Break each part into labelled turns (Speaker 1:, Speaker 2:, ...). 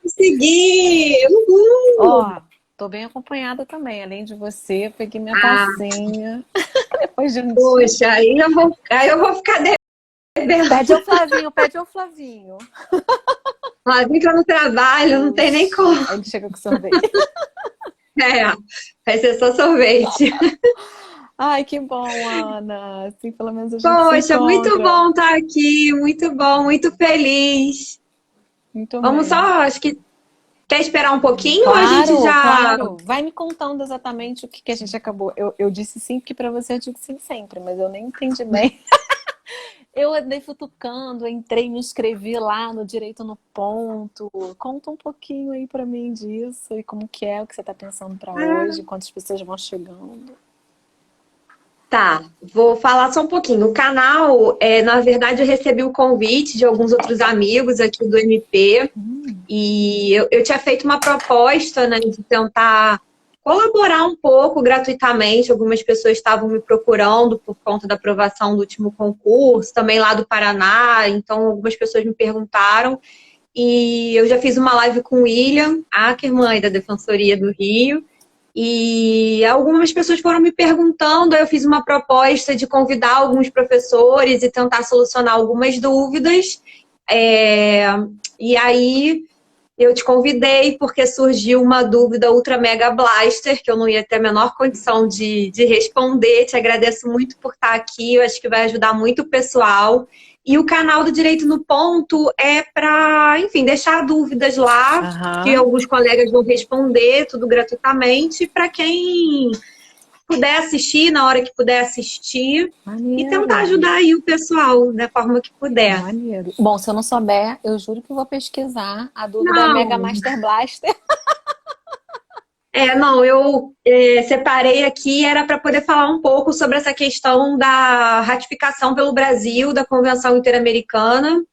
Speaker 1: Consegui! Uhul!
Speaker 2: Ó, tô bem acompanhada também. Além de você, peguei minha
Speaker 1: Ah,
Speaker 2: tacinha. Depois de um dia.
Speaker 1: poxa, aí eu vou ficar devendo.
Speaker 2: Pede ao Flavinho, pede ao Flavinho.
Speaker 1: Lá, vim que eu não trabalho, não tem nem como.
Speaker 2: Puxa, aí ele chega com sorvete.
Speaker 1: É, vai ser só sorvete.
Speaker 2: Ai, que bom, Ana. Assim, pelo menos a gente se
Speaker 1: Poxa, muito
Speaker 2: encontra.
Speaker 1: bom estar aqui, muito bom, muito feliz.
Speaker 2: Muito
Speaker 1: Vamos só,
Speaker 2: bem.
Speaker 1: acho que quer esperar um pouquinho ou a gente
Speaker 2: Claro,
Speaker 1: já.
Speaker 2: claro. Vai me contando exatamente o que que a gente acabou. Eu disse sim, porque para você eu digo sim sempre, mas eu nem entendi bem. Eu andei futucando, entrei, me inscrevi lá no Direito no Ponto. Conta um pouquinho aí para mim disso e como que é o que você está pensando para
Speaker 1: Ah,
Speaker 2: hoje, quantas pessoas vão chegando.
Speaker 1: tá, vou falar só um pouquinho. O canal, na verdade, eu recebi o convite de alguns outros amigos aqui do MP e eu tinha feito uma proposta, né, de tentar colaborar um pouco gratuitamente. Algumas pessoas estavam me procurando por conta da aprovação do último concurso, também lá do Paraná, então algumas pessoas me perguntaram. E eu já fiz uma live com o William Ackerman, da Defensoria do Rio. E algumas pessoas foram me perguntando, aí eu fiz uma proposta de convidar alguns professores e tentar solucionar algumas dúvidas. É, E aí eu te convidei porque surgiu uma dúvida ultra mega blaster que eu não ia ter a menor condição de responder. Te agradeço muito por estar aqui, eu acho que vai ajudar muito o pessoal. E o canal do Direito no Ponto é para, enfim, deixar dúvidas lá, que
Speaker 2: Aham.
Speaker 1: alguns colegas vão responder, tudo gratuitamente, para quem puder assistir, na hora que puder assistir, e
Speaker 2: Maneiro.
Speaker 1: tentar ajudar aí o pessoal da forma que puder.
Speaker 2: Maneiro. Bom, se eu não souber, eu juro que vou pesquisar. A dúvida é Mega
Speaker 1: Não,
Speaker 2: Master Blaster.
Speaker 1: não, eu separei aqui, era para poder falar um pouco sobre essa questão da ratificação pelo Brasil da Convenção Interamericana,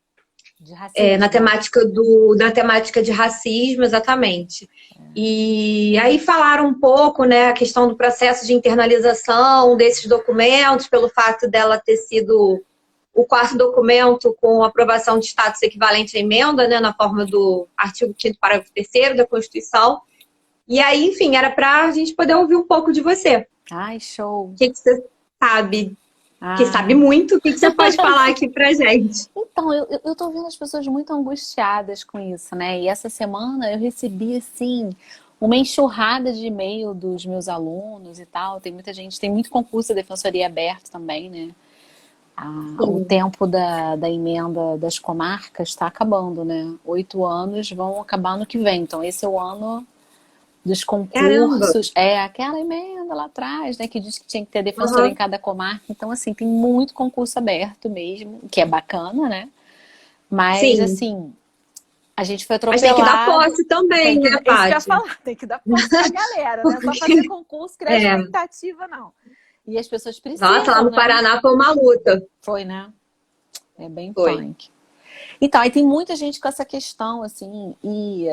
Speaker 2: De
Speaker 1: na
Speaker 2: racismo.
Speaker 1: temática de racismo, exatamente. E aí falaram um pouco, né, a questão do processo de internalização desses documentos, pelo fato dela ter sido o quarto documento com aprovação de status equivalente à emenda, né, na forma do artigo 5º parágrafo 3º da Constituição. E aí, enfim, era para a gente poder ouvir um pouco de você. O
Speaker 2: Ai, show.
Speaker 1: que você sabe? Que sabe
Speaker 2: Ai.
Speaker 1: muito, o que você pode falar aqui pra gente?
Speaker 2: Então, eu tô vendo as pessoas muito angustiadas com isso, né? E essa semana eu recebi, assim, uma enxurrada de e-mail dos meus alunos e tal. Tem muita gente, tem muito concurso de defensoria aberto também, né? O
Speaker 1: Sim.
Speaker 2: tempo da emenda das comarcas está acabando, né? 8 anos vão acabar no que vem. Então, esse é o ano dos
Speaker 1: Caramba!
Speaker 2: concursos. É aquela emenda lá atrás, né? Que diz que tinha que ter defensor em
Speaker 1: Uhum.
Speaker 2: cada comarca. Então, assim, tem muito concurso aberto mesmo, que é bacana, né? Mas,
Speaker 1: Sim.
Speaker 2: assim, a gente foi
Speaker 1: Mas tem que dar
Speaker 2: atropelado.
Speaker 1: posse também, né,
Speaker 2: Isso que eu ia
Speaker 1: Paty?
Speaker 2: falar, tem que dar posse pra galera, não é só fazer
Speaker 1: Porque,
Speaker 2: concurso, criar
Speaker 1: é,
Speaker 2: expectativa, não. E as pessoas
Speaker 1: nossa, lá
Speaker 2: precisam,
Speaker 1: no
Speaker 2: né?
Speaker 1: Paraná foi uma luta.
Speaker 2: Foi, né? É bem
Speaker 1: Foi.
Speaker 2: punk. Então, aí tem muita gente com essa questão, assim, e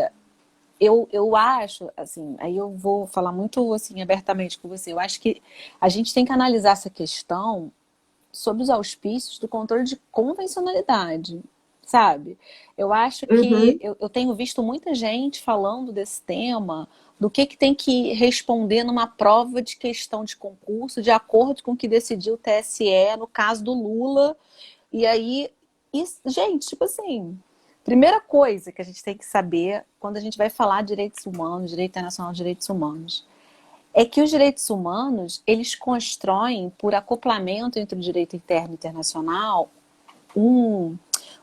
Speaker 2: eu acho, assim, aí eu vou falar muito, assim, abertamente com você, eu acho que a gente tem que analisar essa questão sob os auspícios do controle de convencionalidade, sabe? Eu acho que
Speaker 1: Uhum.
Speaker 2: eu tenho visto muita gente falando desse tema, do que tem que responder numa prova de questão de concurso, de acordo com o que decidiu o TSE, no caso do Lula, e aí, gente, tipo assim, primeira coisa que a gente tem que saber quando a gente vai falar de direitos humanos, direito internacional de direitos humanos, é que os direitos humanos, eles constroem, por acoplamento entre o direito interno e internacional, um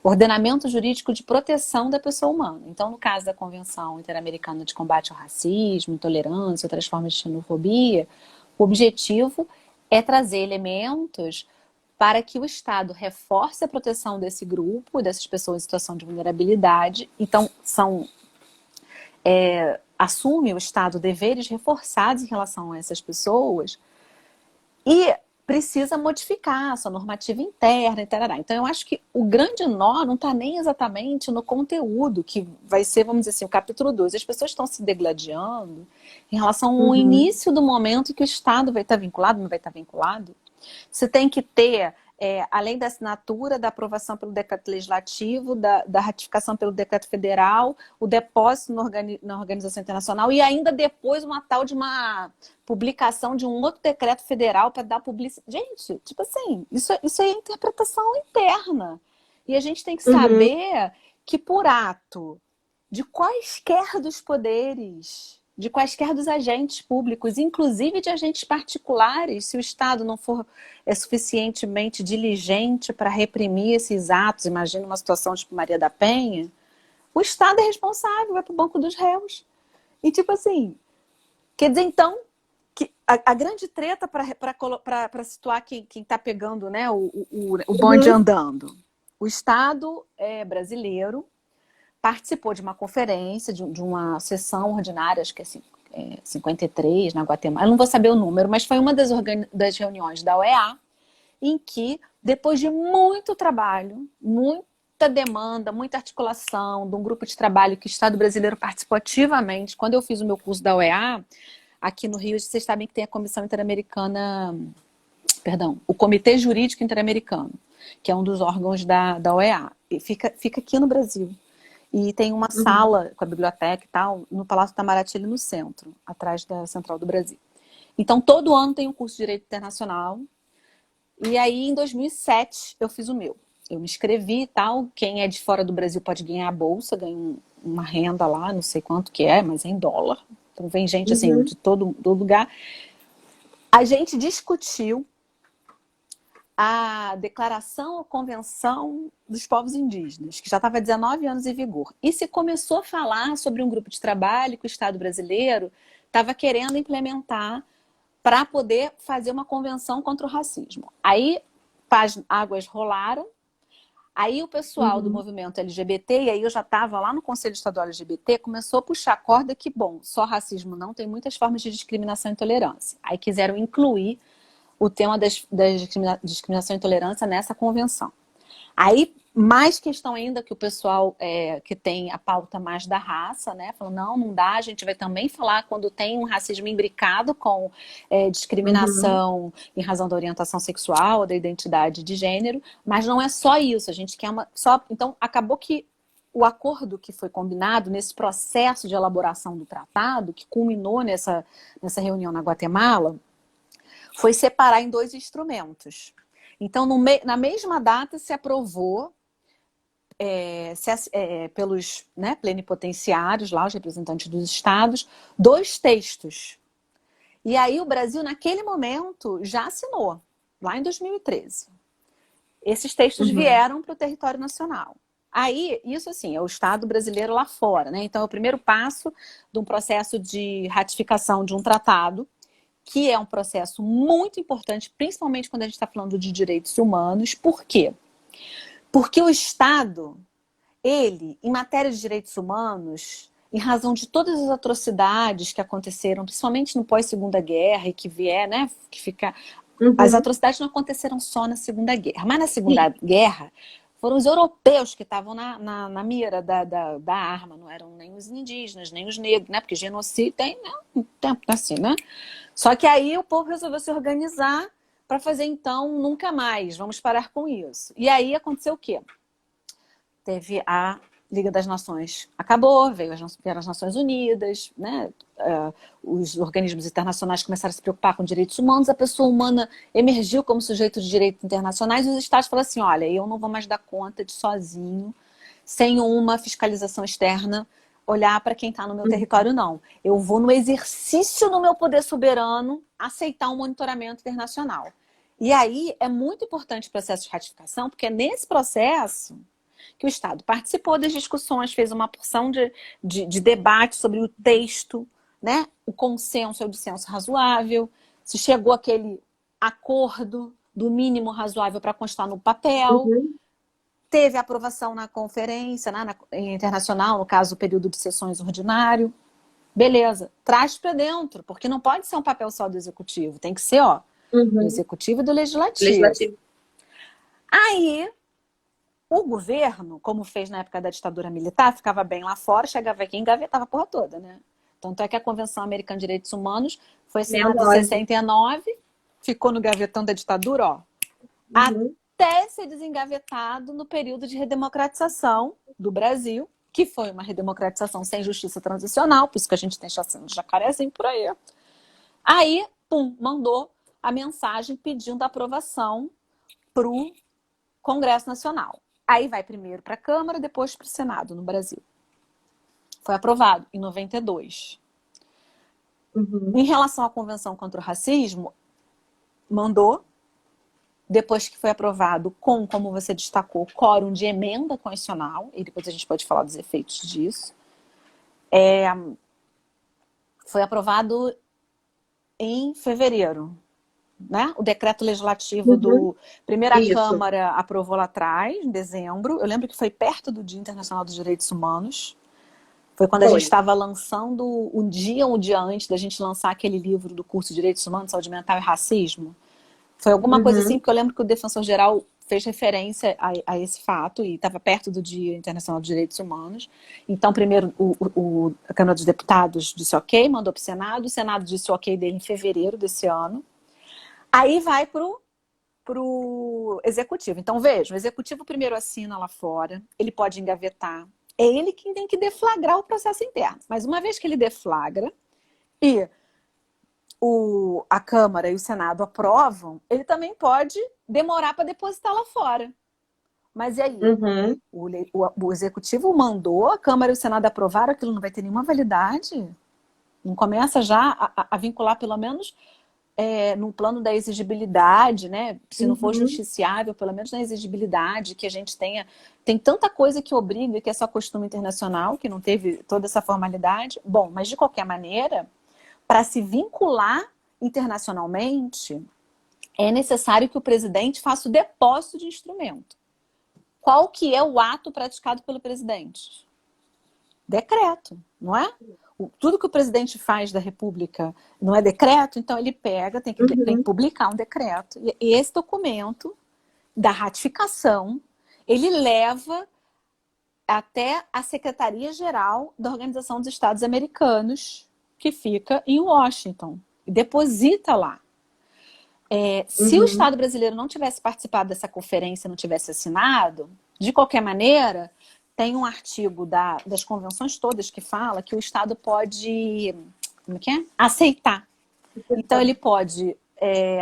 Speaker 2: ordenamento jurídico de proteção da pessoa humana. Então, no caso da Convenção Interamericana de Combate ao Racismo, Intolerância e outras formas de xenofobia, o objetivo é trazer elementos para que o Estado reforce a proteção desse grupo, dessas pessoas em situação de vulnerabilidade. Então, assume o Estado deveres reforçados em relação a essas pessoas e precisa modificar a sua normativa interna e tal. Então, eu acho que o grande nó não está nem exatamente no conteúdo, que vai ser, vamos dizer assim, o capítulo 2. As pessoas estão se degladiando em relação ao
Speaker 1: Uhum.
Speaker 2: início do momento que o Estado vai estar vinculado, não vai estar vinculado. Você tem que ter além da assinatura, da aprovação pelo decreto legislativo, da ratificação pelo decreto federal, o depósito na Organização Internacional e ainda depois uma tal de uma publicação de um outro decreto federal para dar publicidade. Gente, tipo assim, isso é interpretação interna. E a gente tem que saber que por ato de quaisquer dos poderes, de quaisquer dos agentes públicos, inclusive de agentes particulares, se o Estado não for suficientemente diligente para reprimir esses atos, imagina uma situação tipo Maria da Penha, o Estado é responsável, vai para o banco dos réus. E tipo assim, quer dizer então, que a grande treta para situar quem está pegando, né, o bonde andando. O Estado brasileiro participou de uma conferência, de uma sessão ordinária, acho que é 53, na Guatemala. Eu não vou saber o número, mas foi uma das reuniões da OEA, em que, depois de muito trabalho, muita demanda, muita articulação, de um grupo de trabalho que o Estado brasileiro participou ativamente. Quando eu fiz o meu curso da OEA, aqui no Rio, vocês sabem que tem a Comissão Interamericana, perdão, o Comitê Jurídico Interamericano, que é um dos órgãos da OEA. E fica aqui no Brasil. E tem uma sala com a biblioteca e tal, no Palácio Itamaraty, ali no centro, atrás da Central do Brasil. Então, todo ano tem um curso de Direito Internacional. E aí, em 2007, eu fiz o meu. Eu me inscrevi e tal. Quem é de fora do Brasil pode ganhar a bolsa, ganha uma renda lá, não sei quanto que é, mas é em dólar. Então, vem gente, assim, de todo lugar. A gente discutiu a Declaração ou Convenção dos Povos Indígenas, que já estava há 19 anos em vigor. E se começou a falar sobre um grupo de trabalho que o Estado brasileiro estava querendo implementar para poder fazer uma convenção contra o racismo. Aí as águas rolaram, aí o pessoal do movimento LGBT, e aí eu já estava lá no Conselho Estadual LGBT, começou a puxar a corda que, bom, só racismo não, tem muitas formas de discriminação e intolerância. Aí quiseram incluir o tema da discriminação e intolerância nessa convenção. Aí, mais questão ainda que o pessoal que tem a pauta mais da raça, né? Falou, não dá, a gente vai também falar quando tem um racismo imbricado com discriminação em razão da orientação sexual, da identidade de gênero, mas não é só isso, a gente quer Então, acabou que o acordo que foi combinado nesse processo de elaboração do tratado, que culminou nessa reunião na Guatemala, foi separar em 2 instrumentos. Então, na mesma data, se aprovou pelos plenipotenciários, lá, os representantes dos estados, 2 textos. E aí o Brasil, naquele momento, já assinou, lá em 2013. Esses textos vieram para o território nacional. Aí, isso assim, é o Estado brasileiro lá fora, né? Então, é o primeiro passo de um processo de ratificação de um tratado, que é um processo muito importante, principalmente quando a gente está falando de direitos humanos. Por quê? Porque o Estado, ele, em matéria de direitos humanos, em razão de todas as atrocidades que aconteceram, principalmente no pós-Segunda Guerra, e que vier, né, que fica... As atrocidades não aconteceram só na Segunda Guerra, mas na Segunda Guerra foram os europeus que estavam na mira da arma, não eram nem os indígenas, nem os negros, né? Porque genocídio tem, né, um tempo assim, né? Só que aí o povo resolveu se organizar para fazer, então, nunca mais, vamos parar com isso. E aí aconteceu o quê? Teve a Liga das Nações, vieram as Nações Unidas, né? Os organismos internacionais começaram a se preocupar com direitos humanos, a pessoa humana emergiu como sujeito de direitos internacionais e os estados falaram assim, olha, eu não vou mais dar conta de sozinho, sem uma fiscalização externa, olhar para quem está no meu território, não. Eu vou, no exercício do meu poder soberano, aceitar um monitoramento internacional. E aí é muito importante o processo de ratificação, porque é nesse processo que o Estado participou das discussões, fez uma porção de debate sobre o texto, né? O consenso é o dissenso razoável, se chegou àquele acordo do mínimo razoável para constar no papel, teve aprovação na conferência, né, internacional, no caso, o período de sessões ordinário. Beleza, traz para dentro, porque não pode ser um papel só do executivo, tem que ser, do executivo e do legislativo. Aí, o governo, como fez na época da ditadura militar, ficava bem lá fora, chegava aqui e engavetava a porra toda, né? Tanto é que a Convenção Americana de Direitos Humanos foi assinada em 69, ficou no gavetão da ditadura, até ser desengavetado no período de redemocratização do Brasil, que foi uma redemocratização sem justiça transicional, por isso que a gente tem chacina de Jacarezinho por aí. Aí, pum, mandou a mensagem pedindo aprovação para o Congresso Nacional. Aí vai primeiro para a Câmara, depois para o Senado, no Brasil. Foi aprovado em 92. Em relação à Convenção contra o Racismo, mandou, depois que foi aprovado com, como você destacou, quórum de emenda constitucional, e depois a gente pode falar dos efeitos disso, foi aprovado em fevereiro, né? O decreto legislativo do... Primeira Câmara aprovou lá atrás, em dezembro. Eu lembro que foi perto do Dia Internacional dos Direitos Humanos. Foi quando a gente estava lançando, um dia antes da gente lançar aquele livro do curso de Direitos Humanos, Saúde Mental e Racismo. Foi alguma coisa assim, porque eu lembro que o Defensor-Geral fez referência a esse fato e estava perto do Dia Internacional dos Direitos Humanos. Então, primeiro, a Câmara dos Deputados disse ok, mandou para o Senado disse ok dele em fevereiro desse ano. Aí vai para o Executivo. Então, veja, o Executivo primeiro assina lá fora, ele pode engavetar, é ele quem tem que deflagrar o processo interno. Mas uma vez que ele deflagra e a Câmara e o Senado aprovam, ele também pode demorar para depositar lá fora. Mas e aí? O Executivo mandou, a Câmara e o Senado aprovaram, aquilo não vai ter nenhuma validade? Não começa já a vincular, pelo menos, no plano da exigibilidade, né? Se não for justiciável, pelo menos na exigibilidade, que a gente tenha... Tem tanta coisa que obriga, que é só costume internacional, que não teve toda essa formalidade. Bom, mas de qualquer maneira... Para se vincular internacionalmente, é necessário que o presidente faça o depósito de instrumento. Qual que é o ato praticado pelo presidente? Decreto, não é? Tudo que o presidente faz da República não é decreto, então ele pega, tem que publicar um decreto. E esse documento da ratificação, ele leva até a Secretaria-Geral da Organização dos Estados Americanos, que fica em Washington, e deposita lá. Se o Estado brasileiro não tivesse participado dessa conferência, não tivesse assinado, de qualquer maneira, tem um artigo das convenções todas que fala que o Estado pode, aceitar. Então ele pode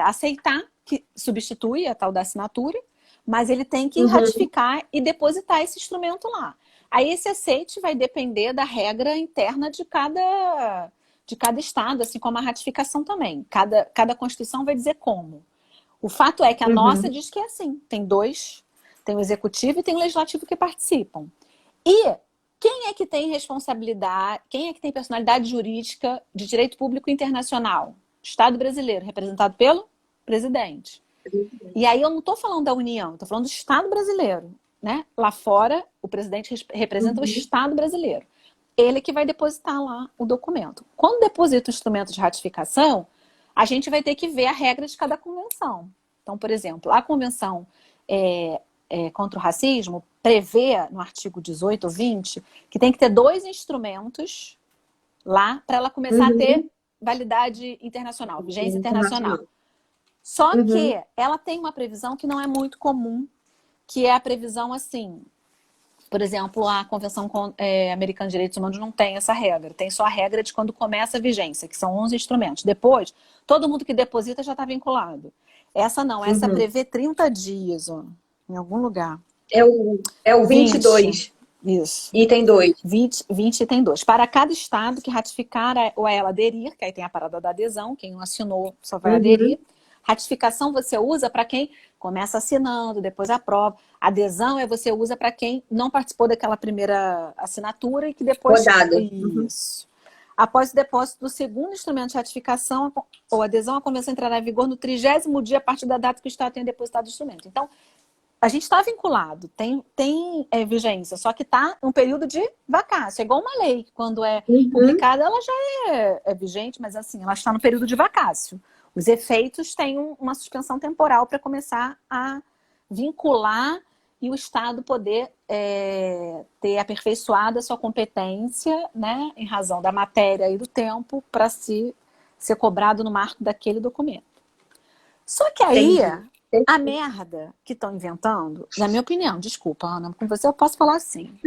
Speaker 2: aceitar, que substitui a tal da assinatura, mas ele tem que ratificar e depositar esse instrumento lá. Aí esse aceite vai depender da regra interna de cada Estado, assim como a ratificação também. Cada Constituição vai dizer como. O fato é que a nossa diz que é assim. Tem dois, tem o Executivo e tem o Legislativo que participam. E quem é que tem responsabilidade, quem é que tem personalidade jurídica de direito público internacional? Estado brasileiro, representado pelo presidente. E aí eu não estou falando da União, estou falando do Estado brasileiro. Né? Lá fora, o presidente representa o Estado brasileiro. Ele que vai depositar lá o documento. Quando deposita o instrumento de ratificação, a gente vai ter que ver a regra de cada convenção. Então, por exemplo, a Convenção contra o Racismo prevê, no artigo 18 ou 20, que tem que ter 2 instrumentos lá para ela começar a ter validade internacional, vigência internacional. Só que ela tem uma previsão que não é muito comum, que é a previsão assim... Por exemplo, a Convenção Americana de Direitos Humanos não tem essa regra. Tem só a regra de quando começa a vigência, que são 11 instrumentos. Depois, todo mundo que deposita já está vinculado. Essa não, essa prevê 30 dias, ó, em algum lugar.
Speaker 1: É o 22.
Speaker 2: 20, isso.
Speaker 1: Item 2.
Speaker 2: 20 item 2. Para cada Estado que ratificar ou ela aderir, que aí tem a parada da adesão, quem não assinou só vai aderir. Ratificação você usa para quem começa assinando, depois aprova. Adesão você usa para quem não participou daquela primeira assinatura e que depois...
Speaker 1: Rodada.
Speaker 2: Isso. Após o depósito do segundo instrumento de ratificação ou adesão, a convenção entrará em vigor no 30º dia a partir da data que o Estado tenha depositado o instrumento. Então, a gente está vinculado, tem vigência, só que está um período de vacácio. É igual uma lei, que quando é publicada, ela já é vigente, mas assim, ela está no período de vacácio. Os efeitos têm uma suspensão temporal para começar a vincular e o Estado poder ter aperfeiçoado a sua competência, né, em razão da matéria e do tempo, para ser cobrado no marco daquele documento. Só que aí A merda que estão inventando, na minha opinião, desculpa, Ana, com você eu posso falar assim.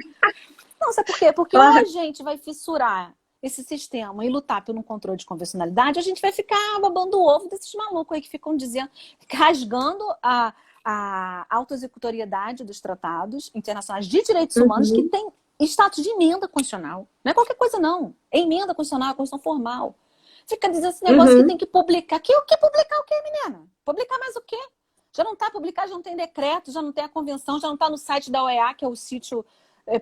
Speaker 2: Não, sabe por quê? Porque ou a gente vai fissurar esse sistema e lutar pelo controle de convencionalidade, a gente vai ficar babando o ovo desses malucos aí que ficam dizendo, rasgando a autoexecutoriedade dos tratados internacionais de direitos humanos que tem status de emenda constitucional. Não é qualquer coisa, não. É emenda constitucional, é Constituição formal. Fica dizendo esse negócio que tem que publicar. O que publicar o quê, menina? Publicar mais o quê? Já não está publicado, já não tem decreto, já não tem a convenção, já não está no site da OEA, que é o sítio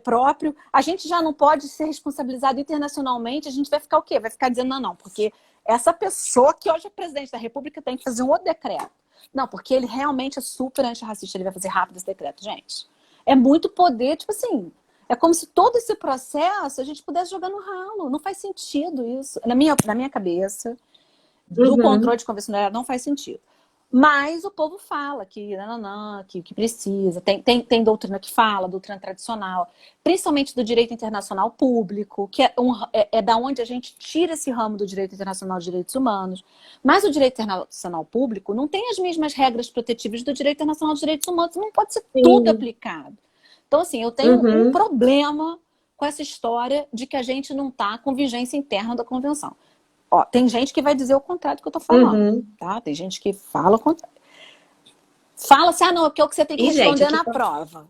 Speaker 2: próprio. A gente já não pode ser responsabilizado internacionalmente. A gente vai ficar o quê? Vai ficar dizendo, não, porque essa pessoa que hoje é presidente da República tem que fazer um outro decreto. Não, porque ele realmente é super antirracista, ele vai fazer rápido esse decreto. Gente, é muito poder, tipo assim, é como se todo esse processo a gente pudesse jogar no ralo. Não faz sentido isso. Na minha cabeça, do controle de convencionalidade não faz sentido. Mas o povo fala que que precisa. Tem doutrina que fala, doutrina tradicional, principalmente do direito internacional público, que é da onde a gente tira esse ramo do direito internacional de direitos humanos. Mas o direito internacional público não tem as mesmas regras protetivas do direito internacional de direitos humanos, não pode ser tudo aplicado. Então, assim, eu tenho um problema com essa história de que a gente não está com vigência interna da convenção. Ó, tem gente que vai dizer o contrário do que eu tô falando, tá? Tem gente que fala o contrário. Fala assim, não, porque é o que você tem que responder na prova.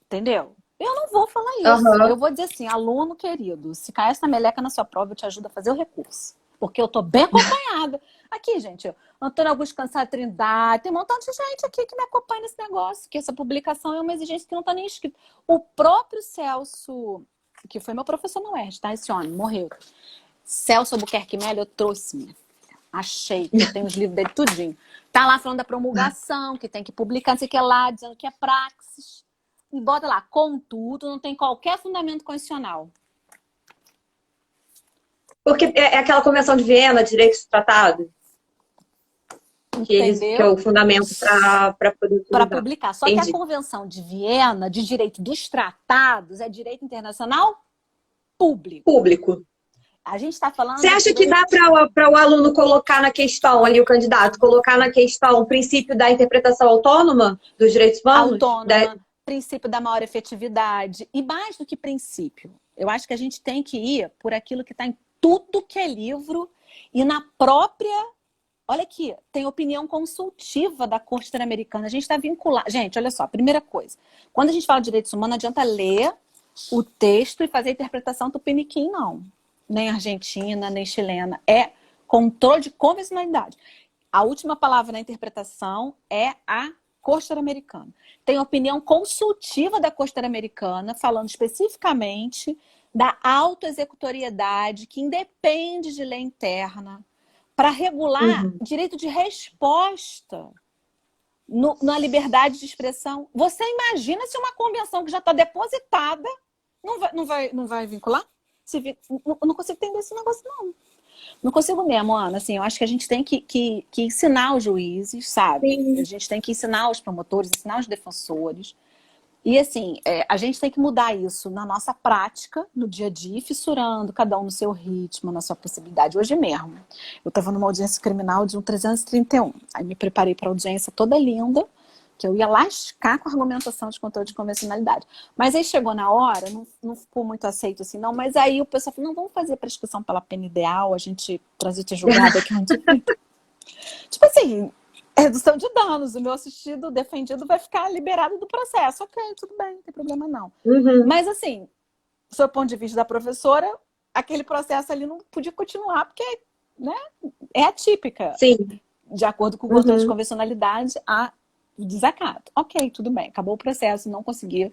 Speaker 2: Entendeu? Eu não vou falar isso. Eu vou dizer assim, aluno querido, se cair essa meleca na sua prova, eu te ajudo a fazer o recurso. Porque eu tô bem acompanhada. Aqui, gente, Antônio Augusto Cansado Trindade, tem um montão de gente aqui que me acompanha nesse negócio, que essa publicação é uma exigência que não tá nem escrito. O próprio Celso, que foi meu professor na UERJ, tá? Esse homem morreu. Celso Albuquerque Mello, eu trouxe, minha filha. Achei, que eu tenho os livros dele tudinho. Tá lá falando da promulgação, que tem que publicar, não sei o que lá, dizendo que é praxis. E bota lá, contudo, não tem qualquer fundamento constitucional.
Speaker 1: Porque é aquela Convenção de Viena, Direitos Tratados, que é o fundamento para poder
Speaker 2: publicar. Só que a Convenção de Viena, de direito dos tratados, é direito internacional público. A gente está falando...
Speaker 1: Você acha que dá para o aluno colocar na questão, ali o candidato, colocar na questão o princípio da interpretação autônoma dos direitos humanos?
Speaker 2: Autônoma, princípio da maior efetividade. E mais do que princípio, eu acho que a gente tem que ir por aquilo que está em tudo que é livro e na própria... Olha aqui, tem opinião consultiva da Corte Interamericana. A gente está vinculado... Gente, olha só, primeira coisa. Quando a gente fala de direitos humanos, não adianta ler o texto e fazer a interpretação tupiniquim, não. Nem argentina, nem chilena. É controle de convencionalidade. A última palavra na interpretação é a Corte Interamericana. Tem opinião consultiva da Corte Interamericana, falando especificamente da autoexecutoriedade, que independe de lei interna, para regular direito de resposta na liberdade de expressão. Você imagina se uma convenção que já está depositada não vai vincular? Eu não consigo entender esse negócio, não. Não consigo mesmo, Ana. Assim, eu acho que a gente tem que ensinar os juízes, sabe? Sim. A gente tem que ensinar os promotores, ensinar os defensores. E, assim, a gente tem que mudar isso na nossa prática, no dia a dia, fissurando cada um no seu ritmo, na sua possibilidade. Hoje mesmo, eu estava numa audiência criminal de um 331. Aí me preparei para a audiência toda linda, que eu ia lascar com a argumentação de controle de convencionalidade. Mas aí chegou na hora, não ficou muito aceito assim, não. Mas aí o pessoal falou, não, vamos fazer prescrição pela pena ideal, a gente transite julgado aqui onde... Tipo assim, redução de danos, o meu assistido, defendido, vai ficar liberado do processo. Ok, tudo bem, não tem problema não. Mas assim, do seu ponto de vista da professora, aquele processo ali não podia continuar, porque, né, é atípica.
Speaker 1: Sim.
Speaker 2: De acordo com o controle de convencionalidade, a desacato. Ok, tudo bem, acabou o processo, não consegui,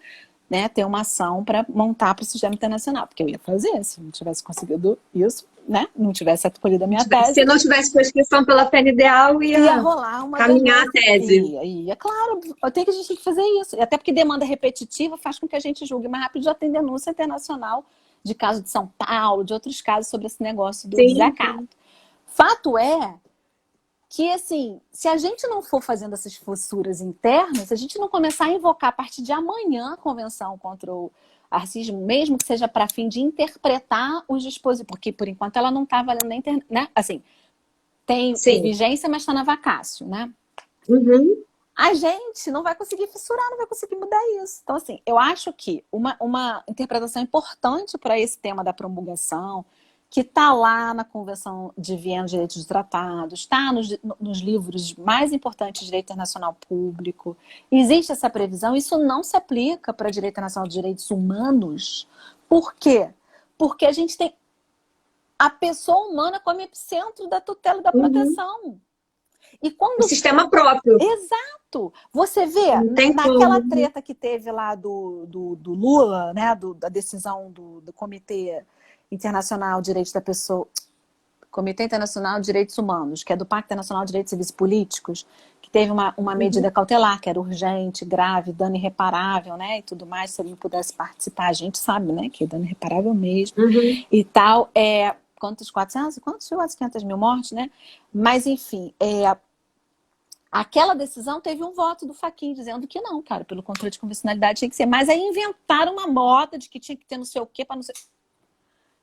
Speaker 2: né, ter uma ação para montar para o sistema internacional, porque eu ia fazer, se não tivesse conseguido isso, né, não tivesse acolhido a minha tese.
Speaker 1: Se não tivesse prescrição pela pena ideal, ia
Speaker 2: rolar uma
Speaker 1: caminhar a tese.
Speaker 2: Ia, claro, a gente tem que fazer isso. Até porque demanda repetitiva faz com que a gente julgue mais rápido. Já tem denúncia internacional de caso de São Paulo, de outros casos sobre esse negócio do desacato. Fato é que, assim, se a gente não for fazendo essas fissuras internas, se a gente não começar a invocar a partir de amanhã a Convenção contra o racismo, mesmo que seja para fim de interpretar os dispositivos, porque por enquanto ela não está valendo na internet, né? Assim, tem vigência, mas está na vacácio, né? a gente não vai conseguir fissurar, não vai conseguir mudar isso. Então, assim, eu acho que uma interpretação importante para esse tema da promulgação, que está lá na Convenção de Viena de Direitos dos Tratados, está nos livros mais importantes de direito internacional público, existe essa previsão, isso não se aplica para direito internacional de direitos humanos. Por quê? Porque a gente tem a pessoa humana como epicentro da tutela e da proteção. E quando...
Speaker 1: O sistema próprio.
Speaker 2: Exato. Você vê, naquela treta que teve lá do Lula, né, da decisão do Comitê Internacional de Direitos da Pessoa, Comitê Internacional de Direitos Humanos, que é do Pacto Internacional de Direitos Civis e Políticos, que teve uma medida cautelar, que era urgente, grave, dano irreparável, né, e tudo mais. Se ele não pudesse participar, a gente sabe, né, que é dano irreparável mesmo, e tal. Quantos 500 mil mortes, né? Mas, enfim, aquela decisão teve um voto do Fachin dizendo que não, cara, pelo controle de convencionalidade tinha que ser. Mas aí inventaram uma moda de que tinha que ter não sei o quê para não sei...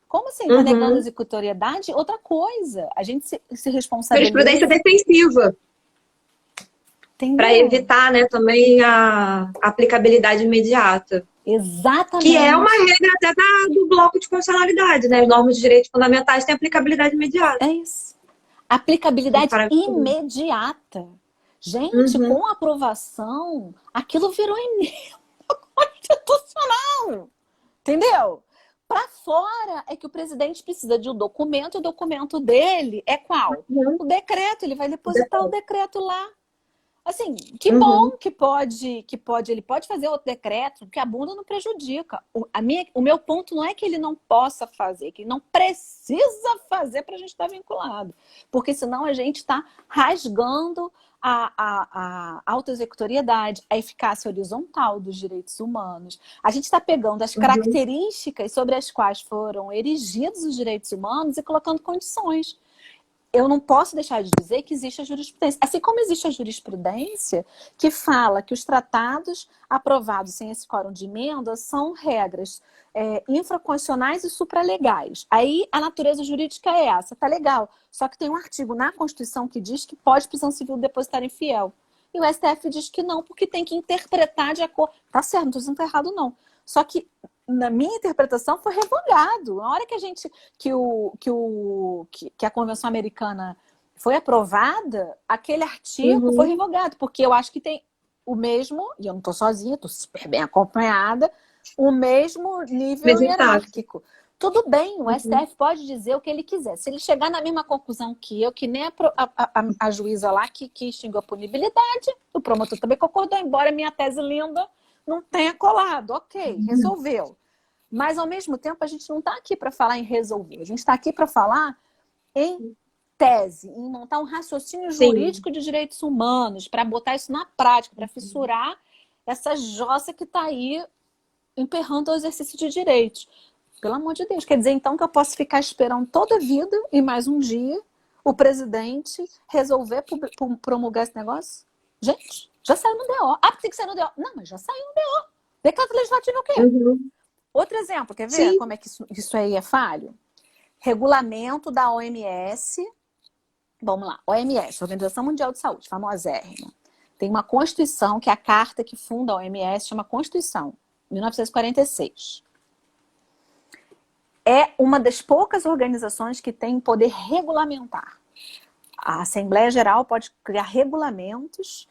Speaker 2: Como assim? Tá negando a executoriedade? Outra coisa. A gente se responsabiliza...
Speaker 1: Jurisprudência defensiva. Para evitar, né, também a aplicabilidade imediata.
Speaker 2: Exatamente.
Speaker 1: Que é uma regra até do bloco de constitucionalidade, né? As normas de direitos fundamentais têm aplicabilidade imediata.
Speaker 2: É isso. Aplicabilidade imediata. Gente, com aprovação, aquilo virou emenda constitucional. Entendeu? Para fora é que o presidente precisa de um documento, o documento dele é qual? O decreto, ele vai depositar o decreto lá. Assim, que bom que ele pode fazer outro decreto, porque a bunda não prejudica. O meu ponto não é que ele não possa fazer, que ele não precisa fazer para a gente estar vinculado. Porque senão a gente está rasgando a autoexecutoriedade, a eficácia horizontal dos direitos humanos. A gente está pegando as características sobre as quais foram erigidos os direitos humanos e colocando condições. Eu não posso deixar de dizer que existe a jurisprudência. Assim como existe a jurisprudência que fala que os tratados aprovados sem esse quórum de emenda são regras infraconstitucionais e supralegais. Aí a natureza jurídica é essa, tá legal. Só que tem um artigo na Constituição que diz que pode prisão civil depositar infiel. E o STF diz que não, porque tem que interpretar de acordo... Tá certo, não estou dizendo que tá errado não. Só que na minha interpretação, foi revogado. Na hora que a Convenção Americana foi aprovada, aquele artigo foi revogado, porque eu acho que tem o mesmo, e eu não estou sozinha, estou super bem acompanhada, o mesmo nível hierárquico. Tudo bem, o STF pode dizer o que ele quiser. Se ele chegar na mesma conclusão que eu, que nem a juíza lá que extinguiu a punibilidade, o promotor também concordou, embora minha tese linda não tenha colado. Ok, resolveu. Mas, ao mesmo tempo, a gente não está aqui para falar em resolver. A gente está aqui para falar em tese, em montar um raciocínio jurídico de direitos humanos, para botar isso na prática, para fissurar essa jossa que está aí emperrando o exercício de direitos. Pelo amor de Deus. Quer dizer, então, que eu posso ficar esperando toda a vida e mais um dia o presidente resolver promulgar esse negócio? Gente, já saiu no DO. Ah, tem que sair no DO. Não, mas já saiu no DO. Decreto legislativo é o quê? Outro exemplo, quer ver como é que isso aí é falho? Regulamento da OMS. Vamos lá, OMS, Organização Mundial de Saúde, famosérrima. Tem uma Constituição, que é a carta que funda a OMS, chama Constituição, 1946. É uma das poucas organizações que tem poder regulamentar. A Assembleia Geral pode criar regulamentos,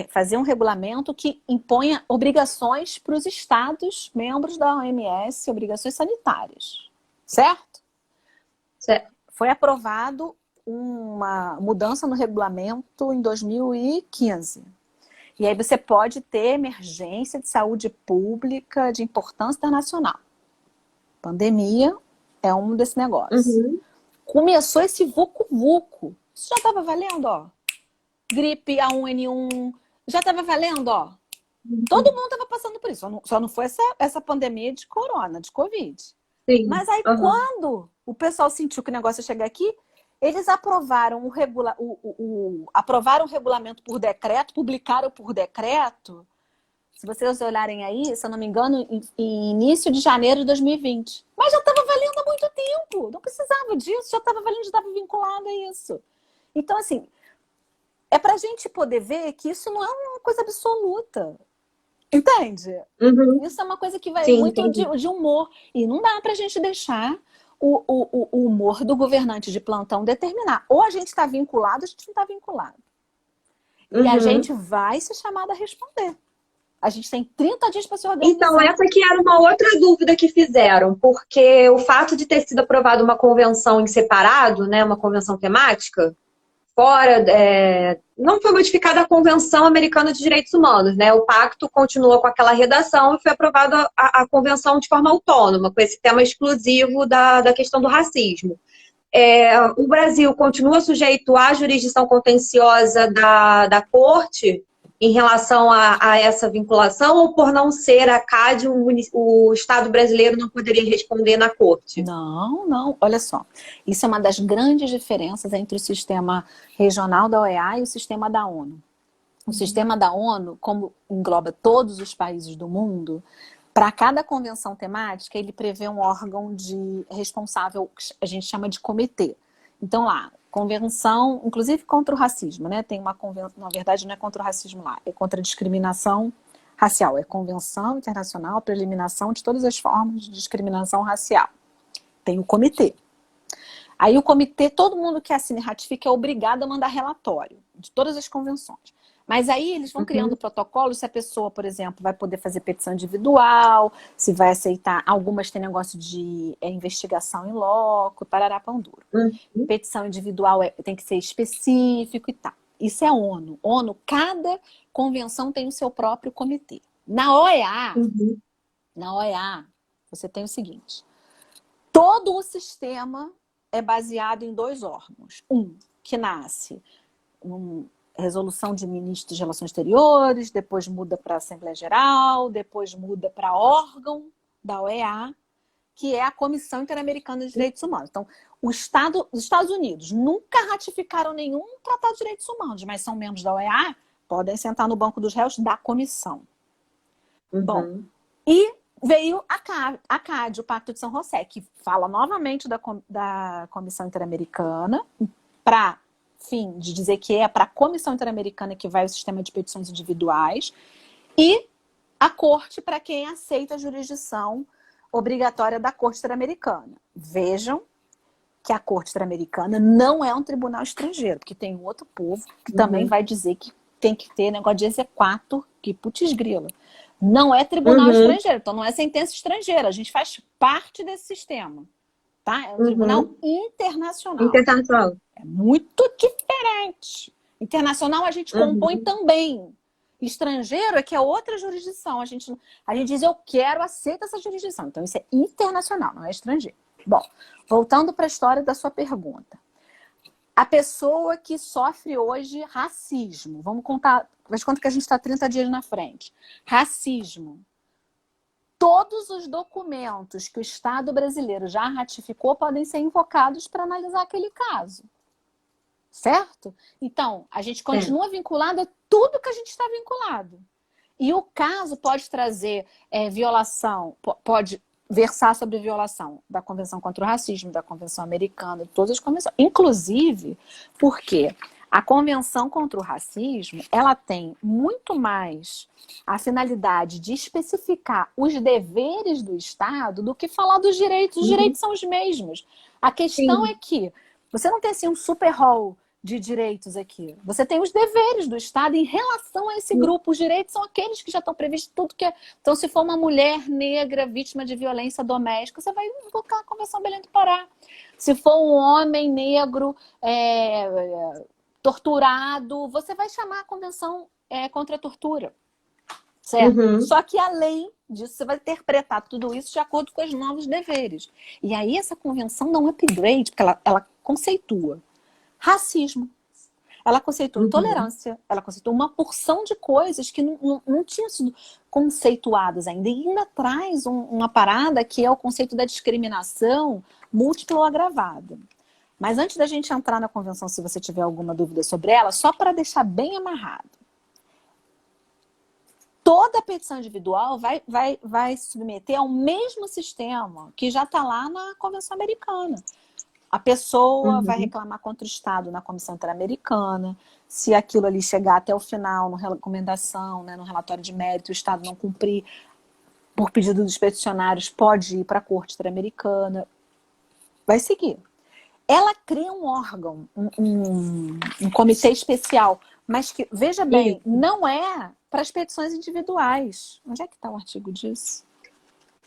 Speaker 2: fazer um regulamento que imponha obrigações para os estados, membros da OMS, obrigações sanitárias. Certo?
Speaker 1: Certo.
Speaker 2: Foi aprovado uma mudança no regulamento em 2015. E aí você pode ter emergência de saúde pública de importância internacional. Pandemia é um desse negócio. Começou esse vucu-vucu. Isso já estava valendo, ó. Gripe A1N1, já estava valendo, ó. Todo mundo estava passando por isso. Só não foi essa pandemia de corona, de Covid.
Speaker 1: Sim.
Speaker 2: Mas aí quando o pessoal sentiu que o negócio ia chegar aqui, eles aprovaram aprovaram o regulamento por decreto, publicaram por decreto. Se vocês olharem aí, se eu não me engano, em início de janeiro de 2020. Mas já estava valendo há muito tempo. Não precisava disso, já estava valendo, já estava vinculado a isso. Então, assim, É para a gente poder ver que isso não é uma coisa absoluta. Entende?
Speaker 1: Uhum.
Speaker 2: Isso é uma coisa que vai
Speaker 1: Sim,
Speaker 2: muito
Speaker 1: entendi.
Speaker 2: de humor. E não dá para a gente deixar o humor do governante de plantão determinar. Ou a gente está vinculado, ou a gente não está vinculado. E a gente
Speaker 1: Uhum.
Speaker 2: vai ser chamado a responder. A gente tem 30 dias para se
Speaker 1: Então,
Speaker 2: organizar.
Speaker 1: essa que era uma outra dúvida que fizeram, porque o fato de ter sido aprovada uma convenção em separado, né, uma convenção temática, fora, não foi modificada a Convenção Americana de Direitos Humanos, né? O pacto continua com aquela redação e foi aprovada a convenção de forma autônoma, com esse tema exclusivo da questão do racismo. O Brasil continua sujeito à jurisdição contenciosa da Corte em relação a essa vinculação, ou por não ser a CAD, o Estado brasileiro não poderia responder na Corte?
Speaker 2: Não, não. Olha só. Isso é uma das grandes diferenças entre o sistema regional da OEA e o sistema da ONU. O sistema da ONU, como engloba todos os países do mundo, para cada convenção temática, ele prevê um órgão responsável, que a gente chama de comitê. Então lá, convenção, inclusive contra o racismo, né? Tem uma convenção, na verdade não é contra o racismo lá, é contra a discriminação racial. É Convenção Internacional para a Eliminação de todas as formas de discriminação racial. Tem o comitê. Aí o comitê, todo mundo que assina e ratifica é obrigado a mandar relatório de todas as convenções. Mas aí eles vão criando protocolos se a pessoa, por exemplo, vai poder fazer petição individual, se vai aceitar. Algumas têm negócio de investigação em loco, parará pão duro.
Speaker 1: Uhum.
Speaker 2: Petição individual tem que ser específico e tal. Isso é ONU. ONU, cada convenção tem o seu próprio comitê.
Speaker 1: Uhum.
Speaker 2: Na OEA, você tem o seguinte: todo o sistema é baseado em 2 órgãos. Um, que nasce resolução de ministros de Relações Exteriores, depois muda para a Assembleia Geral, depois muda para órgão da OEA, que é a Comissão Interamericana de Direitos Humanos. Então, os Estados Unidos nunca ratificaram nenhum tratado de direitos humanos, mas são membros da OEA, podem sentar no banco dos réus da comissão.
Speaker 1: Uhum.
Speaker 2: Bom, e veio a CAD, o Pacto de São José, que fala novamente da Comissão Interamericana, para fim de dizer que é para a Comissão Interamericana que vai o sistema de petições individuais, e a Corte para quem aceita a jurisdição obrigatória da Corte Interamericana. Vejam que a Corte Interamericana não é um tribunal estrangeiro, porque tem um outro povo que também vai dizer que tem que ter negócio de exequatur, que putz grila. Não é tribunal estrangeiro, então não é sentença estrangeira. A gente faz parte desse sistema. Tá? É um tribunal internacional.
Speaker 1: Internacional.
Speaker 2: É muito diferente. Internacional a gente compõe também. Estrangeiro é que é outra jurisdição. A gente diz, eu quero, aceita essa jurisdição. Então isso é internacional, não é estrangeiro. Bom, voltando para a história da sua pergunta. A pessoa que sofre hoje racismo, vamos contar, faz conta que a gente está 30 dias na frente. Racismo. Todos os documentos que o Estado brasileiro já ratificou podem ser invocados para analisar aquele caso. Certo? Então, a gente continua vinculado a tudo que a gente está vinculado. E o caso pode trazer violação, pode versar sobre violação da Convenção contra o Racismo, da Convenção Americana, de todas as convenções. Inclusive, porque a Convenção contra o Racismo, ela tem muito mais a finalidade de especificar os deveres do Estado do que falar dos direitos. Os direitos são os mesmos. A questão é que você não tem assim um super rol de direitos aqui. Você tem os deveres do Estado em relação a esse grupo. Os direitos são aqueles que já estão previstos, tudo que é. Então, se for uma mulher negra vítima de violência doméstica, você vai invocar a Convenção Belém do Pará. Se for um homem negro torturado, você vai chamar a Convenção contra a Tortura. Certo? Só que além disso, você vai interpretar tudo isso de acordo com os novos deveres. E aí essa convenção dá um upgrade, porque ela conceitua racismo, ela conceitua intolerância, ela conceitua uma porção de coisas que não tinham sido conceituadas ainda. E ainda traz uma parada que é o conceito da discriminação múltipla ou agravada. Mas antes da gente entrar na convenção, se você tiver alguma dúvida sobre ela, só para deixar bem amarrado. Toda petição individual vai se submeter ao mesmo sistema que já está lá na Convenção Americana. A pessoa vai
Speaker 1: Uhum.
Speaker 2: reclamar contra o Estado na Comissão Interamericana. Se aquilo ali chegar até o final, na recomendação, né, no relatório de mérito, o Estado não cumprir por pedido dos peticionários, pode ir para a Corte Interamericana. Vai seguir. Ela cria um órgão, um comitê especial, mas que, veja bem, não é para as petições individuais. Onde é que está o artigo disso?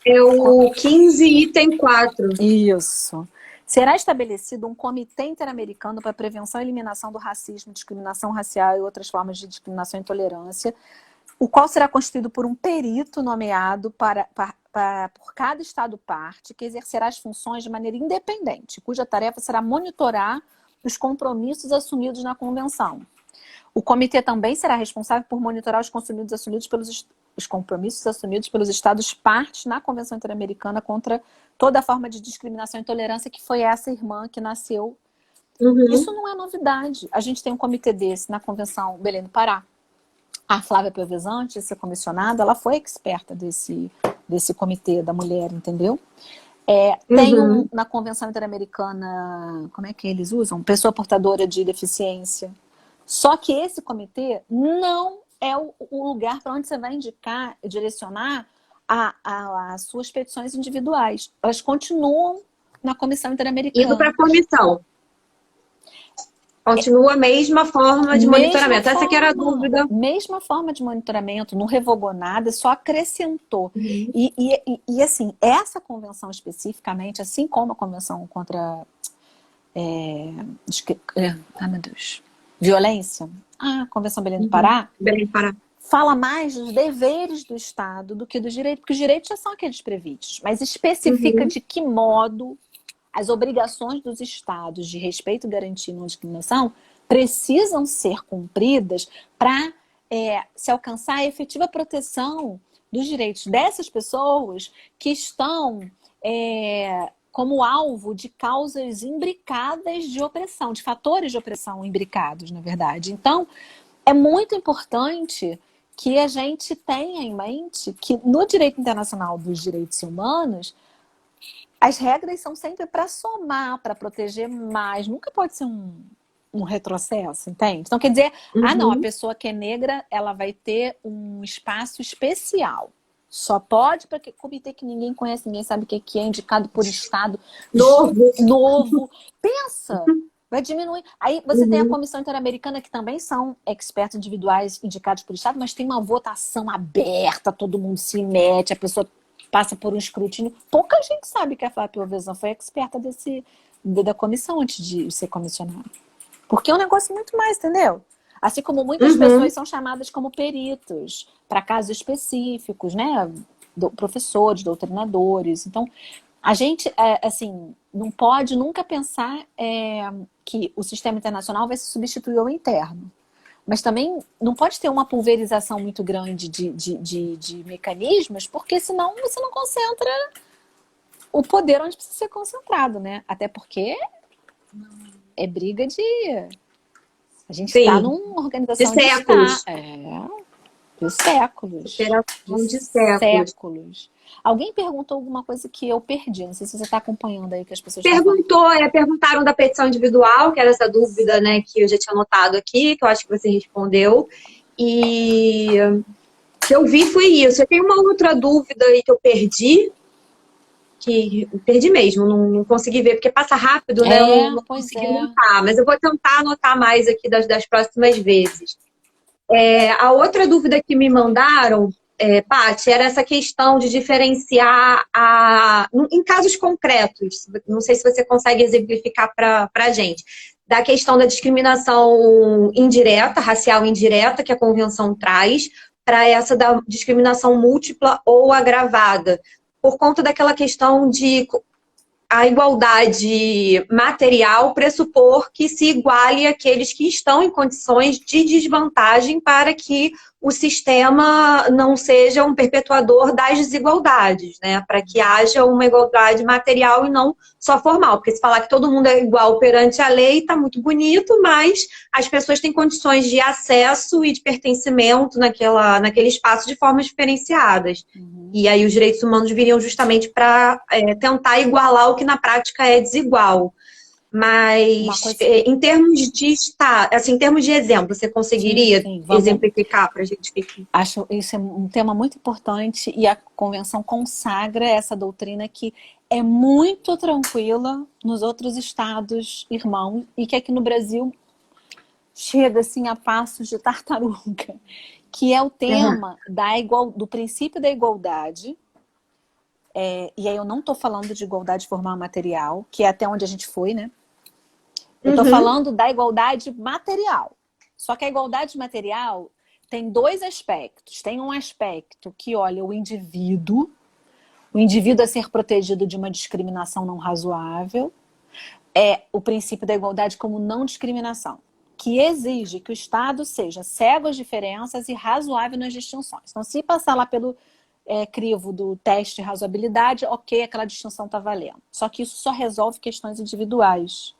Speaker 1: É o 15, item 4.
Speaker 2: Isso. Será estabelecido um comitê interamericano para prevenção e eliminação do racismo, discriminação racial e outras formas de discriminação e intolerância, o qual será constituído por um perito nomeado por cada Estado-parte, que exercerá as funções de maneira independente, cuja tarefa será monitorar os compromissos assumidos na Convenção. O comitê também será responsável por monitorar os compromissos assumidos pelos Estados-partes na Convenção Interamericana contra toda forma de discriminação e intolerância, que foi essa irmã que nasceu.
Speaker 1: Uhum.
Speaker 2: Isso não é novidade. A gente tem um comitê desse na Convenção Belém do Pará. A Flávia Piovesan, antes de ser comissionada, ela foi experta desse comitê da mulher, entendeu? Tem na Convenção Interamericana, como é que eles usam? Pessoa portadora de deficiência. Só que esse comitê não é o lugar para onde você vai indicar, direcionar as suas petições individuais. Elas continuam na Comissão Interamericana.
Speaker 1: Indo para a comissão. Continua a mesma forma de monitoramento. Essa que era a dúvida.
Speaker 2: Mesma forma de monitoramento, não revogou nada, só acrescentou. E assim, essa convenção especificamente, assim como a convenção contra meu Deus, violência, a Convenção Belém do Pará,
Speaker 1: Belém do Pará,
Speaker 2: fala mais dos deveres do Estado do que dos direitos, porque os direitos já são aqueles previstos, mas especifica de que modo as obrigações dos Estados de respeito, garantia e não discriminação precisam ser cumpridas para se alcançar a efetiva proteção dos direitos dessas pessoas que estão como alvo de causas imbricadas de opressão, de fatores de opressão imbricados, na verdade. Então, é muito importante que a gente tenha em mente que no direito internacional dos direitos humanos, as regras são sempre para somar, para proteger mais. Nunca pode ser um retrocesso, entende? Então, quer dizer, não, a pessoa que é negra, ela vai ter um espaço especial. Só pode para que comitê que ninguém conhece, ninguém sabe o que é, indicado por Estado novo. Pensa! Vai diminuir. Aí você tem a Comissão Interamericana, que também são expertos individuais indicados por Estado, mas tem uma votação aberta, todo mundo se mete, a pessoa passa por um escrutínio. Pouca gente sabe que a Flávia Piovesan foi experta da comissão antes de ser comissionada. Porque é um negócio muito mais, entendeu? Assim como muitas pessoas são chamadas como peritos para casos específicos, né? Professores, doutrinadores. Então, a gente, assim, não pode nunca pensar que o sistema internacional vai se substituir ao interno. Mas também não pode ter uma pulverização muito grande de mecanismos, porque senão você não concentra o poder onde precisa ser concentrado, né? Até porque é briga de... A gente está numa organização
Speaker 1: de séculos.
Speaker 2: De séculos.
Speaker 1: De séculos.
Speaker 2: Alguém perguntou alguma coisa que eu perdi. Não sei se você está acompanhando aí que as pessoas
Speaker 1: perguntaram da petição individual, que era essa dúvida, né, que eu já tinha anotado aqui, que eu acho que você respondeu. E o que eu vi foi isso. Eu tenho uma outra dúvida aí que eu perdi, mesmo, não consegui ver, porque passa rápido, né? Eu não consegui anotar, mas eu vou tentar anotar mais aqui das próximas vezes. A outra dúvida que me mandaram, Paty, era essa questão de diferenciar em casos concretos, não sei se você consegue exemplificar para a gente, da questão da discriminação indireta, racial indireta, que a Convenção traz, para essa da discriminação múltipla ou agravada, por conta daquela questão de a igualdade material pressupor que se iguale àqueles que estão em condições de desvantagem para que o sistema não seja um perpetuador das desigualdades, né? Para que haja uma igualdade material e não só formal. Porque se falar que todo mundo é igual perante a lei, está muito bonito, mas as pessoas têm condições de acesso e de pertencimento naquele espaço de formas diferenciadas. E aí os direitos humanos viriam justamente para tentar igualar o que na prática é desigual.
Speaker 2: Uma
Speaker 1: Mas
Speaker 2: coisa...
Speaker 1: em termos de assim, em termos de exemplo, você
Speaker 2: Sim,
Speaker 1: conseguiria
Speaker 2: sim, vamos...
Speaker 1: exemplificar para a gente ficar?
Speaker 2: Acho isso é um tema muito importante e a convenção consagra essa doutrina que é muito tranquila nos outros estados irmãos e que aqui no Brasil chega assim a passos de tartaruga, que é o
Speaker 1: Aham.
Speaker 2: tema do princípio da igualdade. E aí eu não estou falando de igualdade formal material, que é até onde a gente foi, né? Eu estou
Speaker 1: Uhum.
Speaker 2: falando da igualdade material. Só que a igualdade material tem dois aspectos. Tem um aspecto que olha o indivíduo a ser protegido de uma discriminação não razoável, é o princípio da igualdade como não discriminação, que exige que o Estado seja cego às diferenças e razoável nas distinções. Então, se passar lá pelo crivo do teste de razoabilidade, ok, aquela distinção está valendo. Só que isso só resolve questões individuais.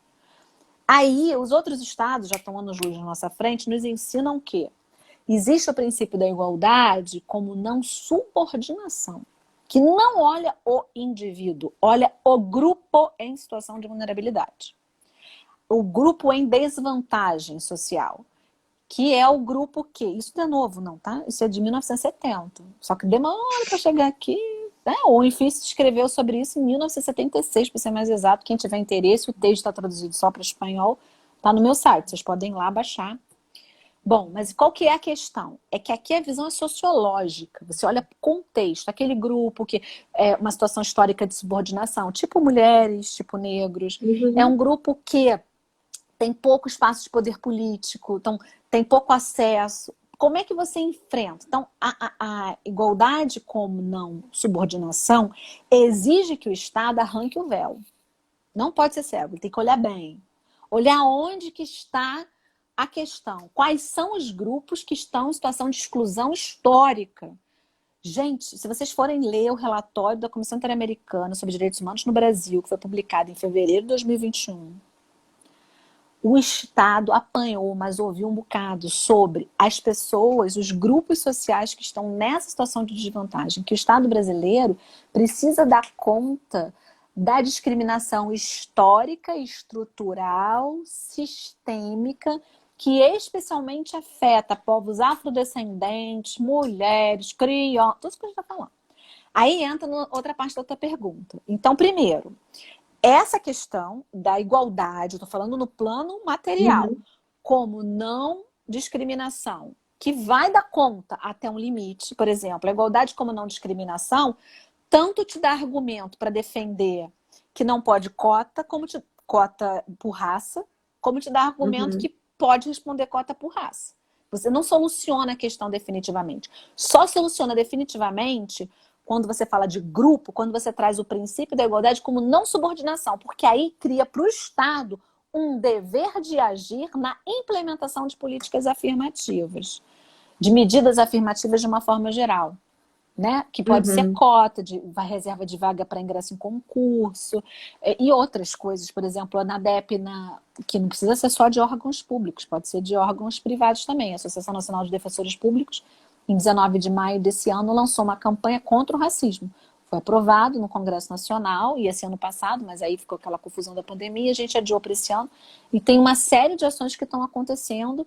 Speaker 2: Aí, os outros estados, já estão anos-luz na nossa frente, nos ensinam que existe o princípio da igualdade como não subordinação, que não olha o indivíduo, olha o grupo em situação de vulnerabilidade. O grupo em desvantagem social, que é o grupo que... Isso não é novo, não, tá? Isso é de 1970. Só que demora para chegar aqui. Né? O INFIS escreveu sobre isso em 1976, para ser mais exato. Quem tiver interesse, o texto está traduzido só para espanhol. Está no meu site, vocês podem ir lá baixar. Bom, mas qual que é a questão? É que aqui a visão é sociológica. Você olha para o contexto, aquele grupo que é uma situação histórica de subordinação, tipo mulheres, tipo negros. É um
Speaker 1: Uhum.
Speaker 2: grupo que tem pouco espaço de poder político, então tem pouco acesso. Como é que você enfrenta? Então, a igualdade como não subordinação exige que o Estado arranque o véu. Não pode ser cego, ele tem que olhar bem. Olhar onde que está a questão. Quais são os grupos que estão em situação de exclusão histórica? Gente, se vocês forem ler o relatório da Comissão Interamericana sobre Direitos Humanos no Brasil, que foi publicado em fevereiro de 2021, o Estado apanhou, mas ouviu um bocado sobre as pessoas, os grupos sociais que estão nessa situação de desvantagem, que o Estado brasileiro precisa dar conta da discriminação histórica, estrutural, sistêmica, que especialmente afeta povos afrodescendentes, mulheres, crianças, tudo isso que a gente está falando. Aí entra outra parte da outra pergunta. Então, primeiro, essa questão da igualdade, eu estou falando no plano material,
Speaker 1: Uhum.
Speaker 2: como não discriminação, que vai dar conta até um limite, por exemplo, a igualdade como não discriminação, tanto te dá argumento para defender que não pode cota, cota por raça, como te dá argumento
Speaker 1: Uhum.
Speaker 2: que pode responder cota por raça. Você não soluciona a questão definitivamente. Só soluciona definitivamente quando você fala de grupo, quando você traz o princípio da igualdade como não subordinação, porque aí cria para o Estado um dever de agir na implementação de políticas afirmativas, de medidas afirmativas de uma forma geral. Né? Que pode ser
Speaker 1: Uhum.
Speaker 2: cota, reserva de vaga para ingresso em concurso, e outras coisas, por exemplo, a ANADEP, que não precisa ser só de órgãos públicos, pode ser de órgãos privados também. A Associação Nacional de Defensores Públicos, em 19 de maio desse ano, lançou uma campanha contra o racismo. Foi aprovado no Congresso Nacional, e esse ano passado, mas aí ficou aquela confusão da pandemia, a gente adiou para esse ano, e tem uma série de ações que estão acontecendo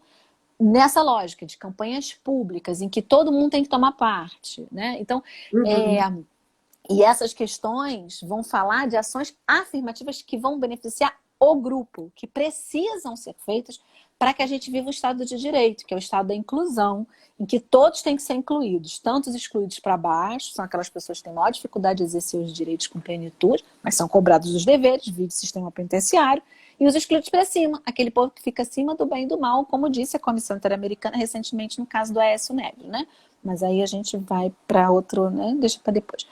Speaker 2: nessa lógica de campanhas públicas, em que todo mundo tem que tomar parte, né? Então,
Speaker 1: Uhum.
Speaker 2: e essas questões vão falar de ações afirmativas que vão beneficiar o grupo, que precisam ser feitas para que a gente viva o Estado de Direito, que é o Estado da inclusão, em que todos têm que ser incluídos, tanto os excluídos para baixo, são aquelas pessoas que têm maior dificuldade de exercer os direitos com plenitude, mas são cobrados os deveres, vide sistema penitenciário, e os excluídos para cima, aquele povo que fica acima do bem e do mal, como disse a Comissão Interamericana recentemente no caso do Aécio Neves, né? Mas aí a gente vai para outro, né? Deixa para depois.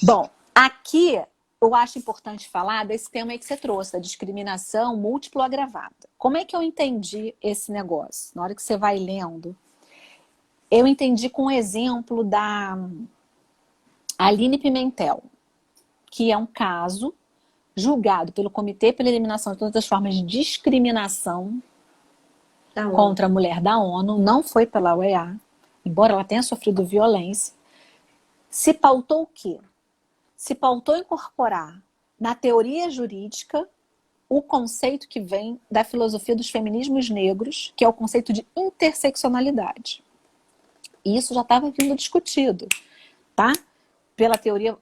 Speaker 2: Bom, aqui eu acho importante falar desse tema aí que você trouxe, da discriminação múltiplo agravada. Como é que eu entendi esse negócio? Na hora que você vai lendo, eu entendi com o exemplo da Aline Pimentel, que é um caso julgado pelo Comitê pela Eliminação de Todas as Formas de Discriminação
Speaker 1: Tá bom.
Speaker 2: contra a Mulher da ONU, não foi pela OEA, embora ela tenha sofrido violência. Se pautou o quê? Se pautou incorporar na teoria jurídica o conceito que vem da filosofia dos feminismos negros, que é o conceito de interseccionalidade. E isso já estava sendo discutido, tá? Pela teoria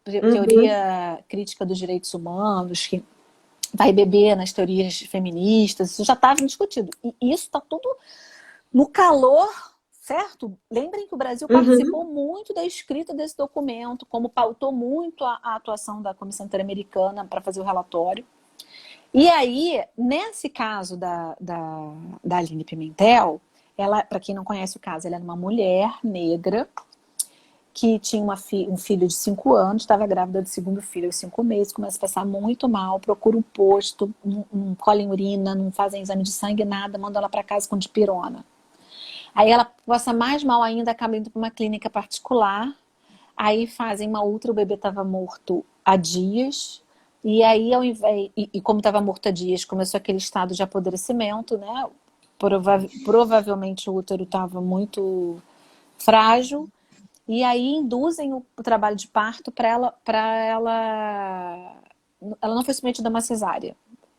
Speaker 2: crítica dos direitos humanos, que vai beber nas teorias feministas, isso já estava discutido. E isso está tudo no calor, certo? Lembrem que o Brasil participou muito da escrita desse documento, como pautou muito a atuação da Comissão Interamericana para fazer o relatório. E aí, nesse caso da Aline Pimentel, ela, para quem não conhece o caso, ela era uma mulher negra que tinha um filho de 5 anos, estava grávida do segundo filho aos 5 meses, começa a passar muito mal, procura um posto, não colhem urina, não fazem exame de sangue, nada, mandam ela para casa com dipirona. Aí ela passa mais mal ainda, acaba indo para uma clínica particular, aí fazem uma ultra, o bebê estava morto há dias, e aí ao invés, e como estava morto há dias, começou aquele estado de apodrecimento, né? Provavelmente o útero estava muito frágil, e aí induzem o trabalho de parto para ela não foi submetida a uma cesárea.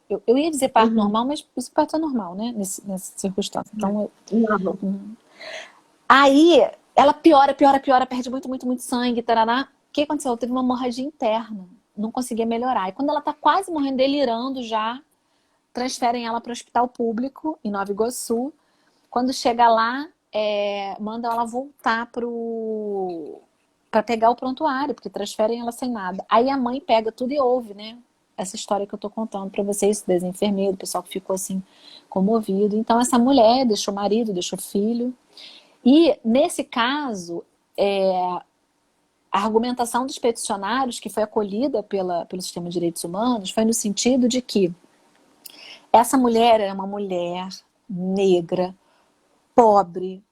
Speaker 2: Eu ia dizer parto normal, mas esse parto é normal, né? Nessa circunstância. Então, aí ela piora, perde muito sangue, tarará. O que aconteceu? Ela teve uma hemorragia interna, não conseguia melhorar. E quando ela tá quase morrendo, delirando já, transferem ela para o hospital público em Nova Iguaçu. Quando chega lá, mandam ela voltar para pegar o prontuário, porque transferem ela sem nada. Aí a mãe pega tudo e ouve, né? Essa história que eu tô contando para vocês, desse enfermeiro, o pessoal que ficou assim comovido. Então essa mulher deixou o marido, deixou o filho. E nesse caso, a argumentação dos peticionários, que foi acolhida pelo sistema de direitos humanos, foi no sentido de que essa mulher era uma mulher negra, pobre,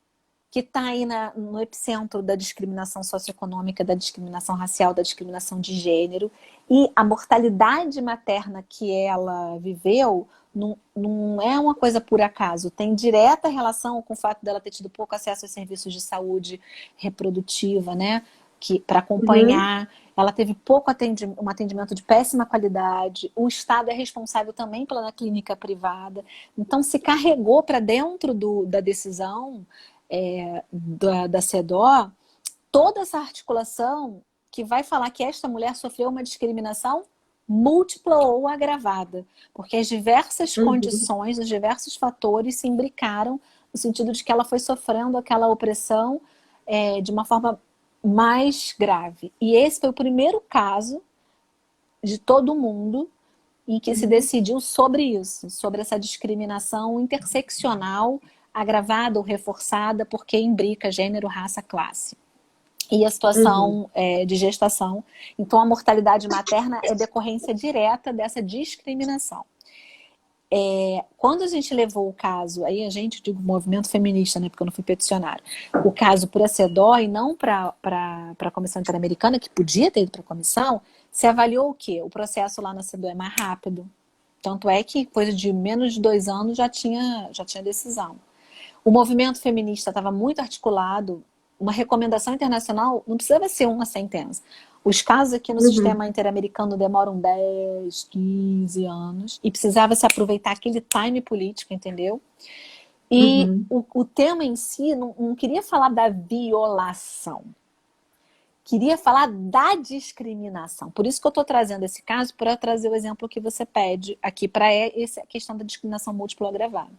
Speaker 2: que está aí no epicentro da discriminação socioeconômica, da discriminação racial, da discriminação de gênero, e a mortalidade materna que ela viveu não é uma coisa por acaso, tem direta relação com o fato dela ter tido pouco acesso aos serviços de saúde reprodutiva, né? Para acompanhar, ela teve um atendimento de péssima qualidade, o Estado é responsável também pela clínica privada, então se carregou para dentro da decisão da CEDO toda essa articulação que vai falar que esta mulher sofreu uma discriminação múltipla ou agravada, porque as diversas condições, os diversos fatores se imbricaram no sentido de que ela foi sofrendo aquela opressão de uma forma mais grave. E esse foi o primeiro caso de todo mundo em que se decidiu sobre isso, sobre essa discriminação interseccional agravada ou reforçada porque imbrica gênero, raça, classe. E a situação de gestação. Então, a mortalidade materna é decorrência direta dessa discriminação. Quando a gente levou o caso, aí a gente, digo, movimento feminista, né, porque eu não fui peticionário, o caso para a CEDO e não para a Comissão Interamericana, que podia ter ido para a comissão, se avaliou o quê? O processo lá na CEDO é mais rápido. Tanto é que, coisa de menos de 2 anos, já tinha decisão. O movimento feminista estava muito articulado, uma recomendação internacional não precisava ser uma sentença. Os casos aqui no sistema interamericano demoram 10, 15 anos e precisava se aproveitar aquele time político, entendeu? E o tema em si não queria falar da violação, queria falar da discriminação. Por isso que eu estou trazendo esse caso, para trazer o exemplo que você pede aqui para essa questão da discriminação múltipla agravada.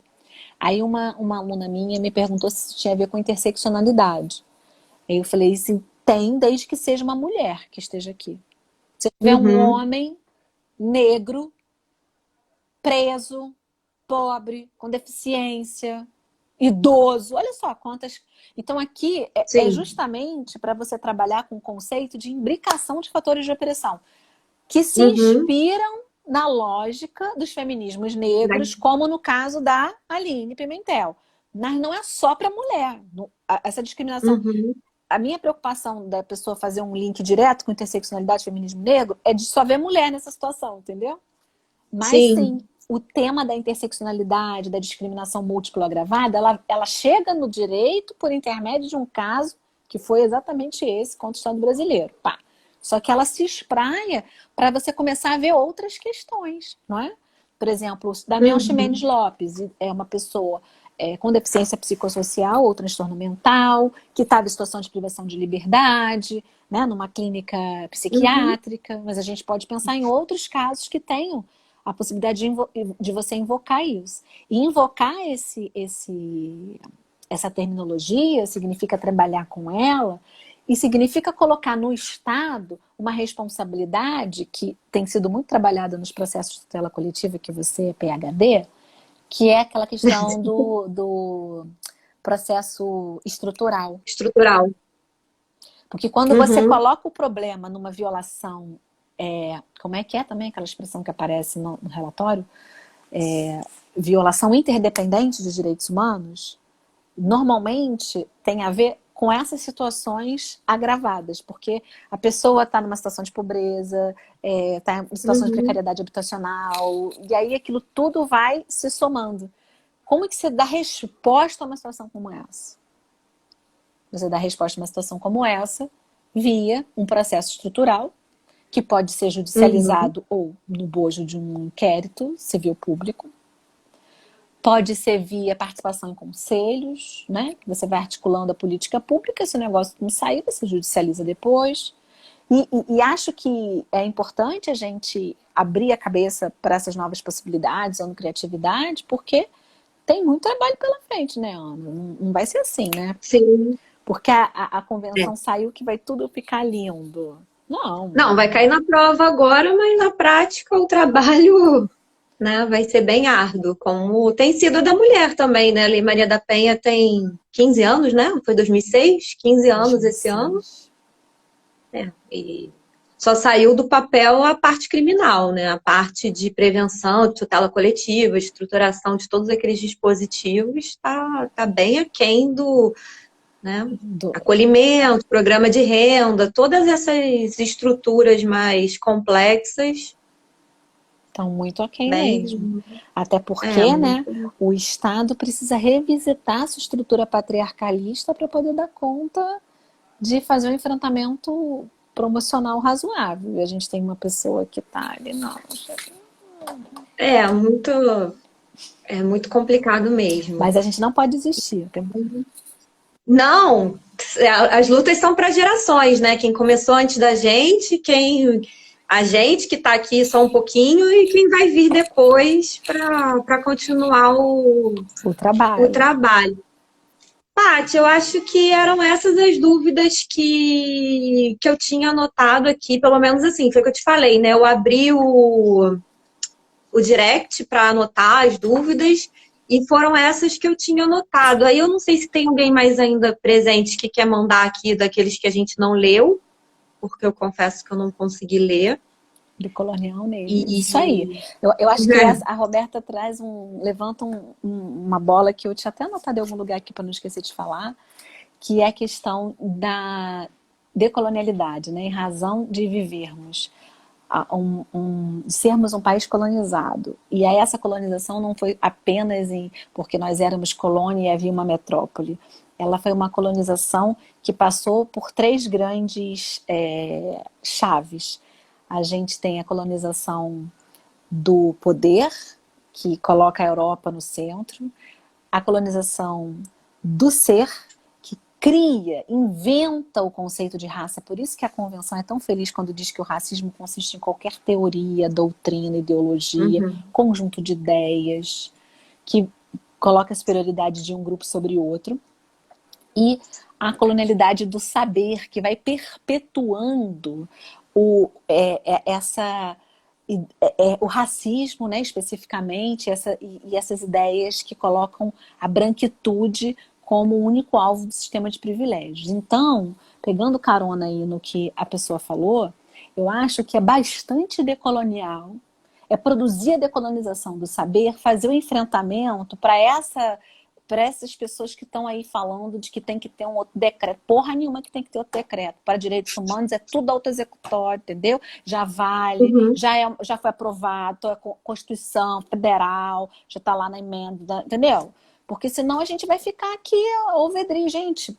Speaker 2: Aí uma aluna minha me perguntou se tinha a ver com interseccionalidade. Aí eu falei, sim, tem, desde que seja uma mulher que esteja aqui. Se tiver um homem negro, preso, pobre, com deficiência, idoso, olha só quantas... Então aqui é justamente para você trabalhar com o conceito de imbricação de fatores de opressão, que se inspiram na lógica dos feminismos negros, como no caso da Aline Pimentel. Mas não é só para mulher. Essa discriminação... A minha preocupação da pessoa fazer um link direto com interseccionalidade e feminismo negro é de só ver mulher nessa situação, entendeu? Mas sim, o tema da interseccionalidade, da discriminação múltipla agravada, ela chega no direito por intermédio de um caso que foi exatamente esse contra o Estado brasileiro. Pá. Só que ela se espraia para você começar a ver outras questões, não é? Por exemplo, o Damião
Speaker 1: Uhum.
Speaker 2: Ximenes Lopes é uma pessoa com deficiência psicossocial ou transtorno mental, que estava em situação de privação de liberdade, né, numa clínica
Speaker 1: Uhum.
Speaker 2: psiquiátrica, mas a gente pode pensar em outros casos que tenham a possibilidade de você invocar isso. E invocar essa terminologia significa trabalhar com ela e significa colocar no Estado uma responsabilidade que tem sido muito trabalhada nos processos de tutela coletiva, que você é PhD, que é aquela questão do processo estrutural.
Speaker 1: Estrutural.
Speaker 2: Porque quando você
Speaker 1: Uhum.
Speaker 2: coloca o problema numa violação, como é que é também aquela expressão que aparece no relatório? Violação interdependente de direitos humanos, normalmente tem a ver com essas situações agravadas, porque a pessoa está numa situação de pobreza, está em situação de
Speaker 1: Uhum.
Speaker 2: precariedade habitacional, e aí aquilo tudo vai se somando. Como é que você dá resposta a uma situação como essa? Você dá resposta a uma situação como essa via um processo estrutural, que pode ser
Speaker 1: Uhum.
Speaker 2: judicializado ou no bojo de um inquérito civil público. Pode ser via participação em conselhos, né? Que você vai articulando a política pública, se o negócio não sair, você judicializa depois. E acho que é importante a gente abrir a cabeça para essas novas possibilidades, usando criatividade, porque tem muito trabalho pela frente, né, Ana? Não vai ser assim, né?
Speaker 1: Sim.
Speaker 2: Porque a
Speaker 1: É.
Speaker 2: convenção saiu que vai tudo ficar lindo. Não.
Speaker 1: Não, vai cair na prova agora, mas na prática o trabalho, né, vai ser bem árduo, como tem sido a da mulher também, né? A Lei Maria da Penha tem 15 anos, né? Foi 2006, 15 anos esse ano.
Speaker 2: 2006.
Speaker 1: E só saiu do papel a parte criminal, né? A parte de prevenção, de tutela coletiva, de estruturação de todos aqueles dispositivos está bem aquém do, né? Acolhimento, programa de renda, todas essas estruturas mais complexas,
Speaker 2: Estão muito aquém mesmo.
Speaker 1: bem,
Speaker 2: Até porque, né,
Speaker 1: muito.
Speaker 2: o Estado precisa revisitar sua estrutura patriarcalista para poder dar conta de fazer um enfrentamento promocional razoável. E a gente tem uma pessoa que está ali, não.
Speaker 1: É, muito, é muito complicado mesmo.
Speaker 2: Mas a gente não pode desistir.
Speaker 1: Não, as lutas são para gerações, né? Quem começou antes da gente, quem a gente que está aqui só um pouquinho e quem vai vir depois para continuar
Speaker 2: O
Speaker 1: o
Speaker 2: trabalho.
Speaker 1: trabalho. Paty, eu acho que eram essas as dúvidas que eu tinha anotado aqui, pelo menos assim, foi o que eu te falei, né? Eu abri o direct para anotar as dúvidas e foram essas que eu tinha anotado. Aí eu não sei se tem alguém mais ainda presente que quer mandar aqui daqueles que a gente não leu, porque eu confesso que eu não consegui ler.
Speaker 2: Do colonial neles. Isso aí.
Speaker 1: E
Speaker 2: Eu acho que
Speaker 1: né?
Speaker 2: a Roberta levanta uma bola que eu tinha até anotado em algum lugar aqui para não esquecer de falar, que é a questão da decolonialidade, né? Em razão de vivermos, de sermos um país colonizado. E aí essa colonização não foi apenas porque nós éramos colônia e havia uma metrópole. Ela foi uma colonização que passou por três grandes chaves. A gente tem a colonização do poder, que coloca a Europa no centro, a colonização do ser, que cria, inventa o conceito de raça. Por isso que a Convenção é tão feliz quando diz que o racismo consiste em qualquer teoria, doutrina, ideologia,
Speaker 1: Uhum.
Speaker 2: conjunto de ideias, que coloca a superioridade de um grupo sobre o outro. E a colonialidade do saber, que vai perpetuando o racismo, né, especificamente, e essas ideias que colocam a branquitude como o único alvo do sistema de privilégios. Então, pegando carona aí no que a pessoa falou, eu acho que é bastante decolonial, é produzir a decolonização do saber, fazer o enfrentamento para essas pessoas que estão aí falando de que tem que ter um outro decreto. Porra nenhuma que tem que ter outro decreto. Para direitos humanos é tudo autoexecutório, entendeu? Já vale,
Speaker 1: Uhum.
Speaker 2: já foi aprovado, é Constituição Federal, já está lá na emenda, entendeu? Porque senão a gente vai ficar aqui ao vedrinho, gente.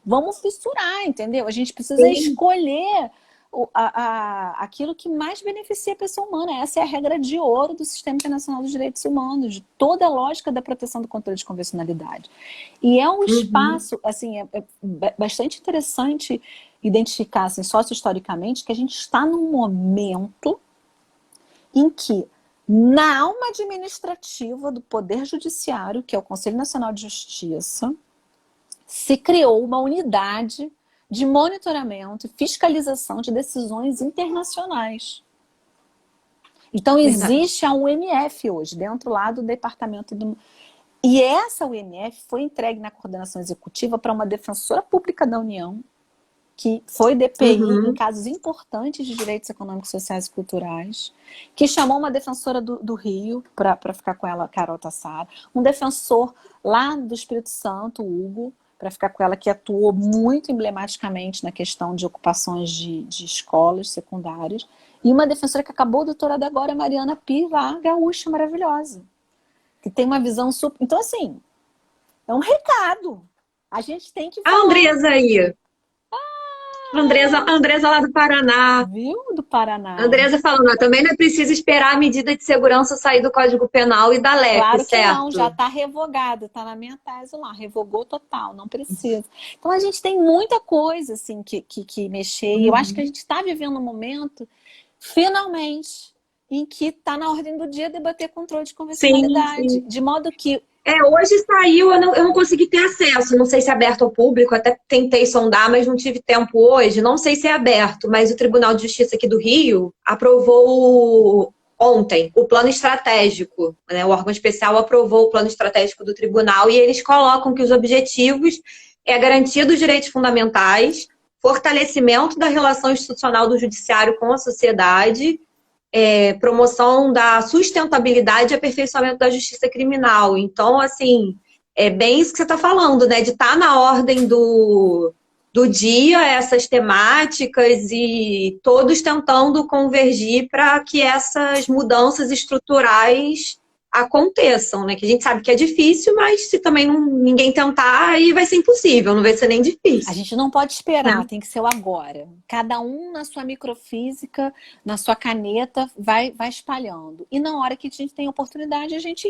Speaker 2: Vamos fissurar, entendeu? A gente precisa
Speaker 1: Sim.
Speaker 2: escolher aquilo que mais beneficia a pessoa humana. Essa é a regra de ouro do Sistema Internacional dos Direitos Humanos, de toda a lógica da proteção do controle de convencionalidade. E é um espaço, assim, é bastante interessante identificar, assim, socio-historicamente, que a gente está num momento em que, na alma administrativa do Poder Judiciário, que é o Conselho Nacional de Justiça, se criou uma unidade de monitoramento e fiscalização de decisões internacionais. Então, existe a UMF hoje, dentro lá do departamento do... E essa UMF foi entregue na coordenação executiva para uma defensora pública da União, que foi DPI em casos importantes de direitos econômicos, sociais e culturais, que chamou uma defensora do Rio, para ficar com ela, Carol Tassara, um defensor lá do Espírito Santo, Hugo, para ficar com ela, que atuou muito emblematicamente na questão de ocupações de escolas secundárias, e uma defensora que acabou o doutorado agora, Mariana Pi, lá, gaúcha, maravilhosa, que tem uma visão super... Então, assim, é um recado. A gente tem que falar...
Speaker 1: A Andresa aí. Andresa lá do Paraná.
Speaker 2: Viu? Do Paraná.
Speaker 1: Andresa falando, também não é preciso esperar a medida de segurança sair do Código Penal e da LEP,
Speaker 2: claro que
Speaker 1: certo?
Speaker 2: não, já está revogado, está na minha tese lá, revogou total, não precisa. Então a gente tem muita coisa assim que mexer, e eu acho que a gente está vivendo um momento, finalmente, em que está na ordem do dia debater controle de convencionalidade, sim. De modo que...
Speaker 1: hoje saiu, eu não consegui ter acesso, não sei se é aberto ao público, até tentei sondar, mas não tive tempo hoje, não sei se é aberto, mas o Tribunal de Justiça aqui do Rio aprovou ontem o plano estratégico, né? O órgão especial aprovou o plano estratégico do tribunal e eles colocam que os objetivos é a garantia dos direitos fundamentais, fortalecimento da relação institucional do judiciário com a sociedade, promoção da sustentabilidade e aperfeiçoamento da justiça criminal. Então, assim, é bem isso que você está falando, né? De estar na ordem do dia essas temáticas e todos tentando convergir para que essas mudanças estruturais aconteçam, né? Que a gente sabe que é difícil, mas se também ninguém tentar, aí vai ser impossível, não vai ser nem difícil.
Speaker 2: A gente não pode esperar, tem que ser o agora. Cada um na sua microfísica, na sua caneta, vai espalhando. E na hora que a gente tem oportunidade, a gente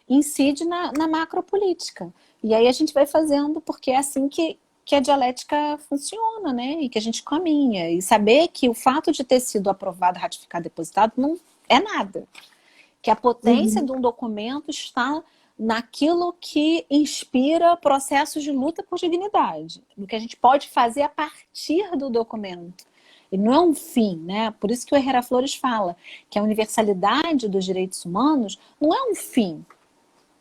Speaker 2: incide na macropolítica. E aí a gente vai fazendo, porque é assim que a dialética funciona, né? E que a gente caminha. E saber que o fato de ter sido aprovado, ratificado, depositado, não é nada. Que a potência de um documento está naquilo que inspira processos de luta por dignidade. No que a gente pode fazer a partir do documento. E não é um fim, né? Por isso que o Herrera Flores fala que a universalidade dos direitos humanos não é um fim.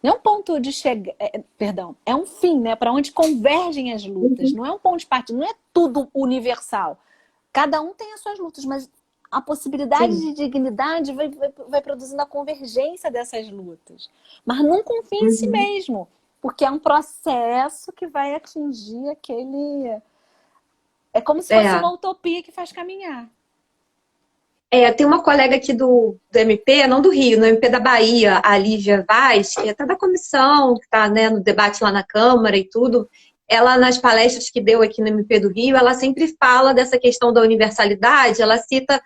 Speaker 2: Não é um ponto de chegada, perdão, é um fim, né? Para onde convergem as lutas. Não é um ponto de partida, não é tudo universal. Cada um tem as suas lutas, mas a possibilidade de dignidade vai produzindo a convergência dessas lutas. Mas nunca um fim em si mesmo, porque é um processo que vai atingir aquele... É como se fosse uma utopia que faz caminhar.
Speaker 1: Tem uma colega aqui do MP, não do Rio, no MP da Bahia, a Lívia Vaz, que é até da comissão, que está, né, no debate lá na Câmara e tudo. Ela, nas palestras que deu aqui no MP do Rio, ela sempre fala dessa questão da universalidade, ela cita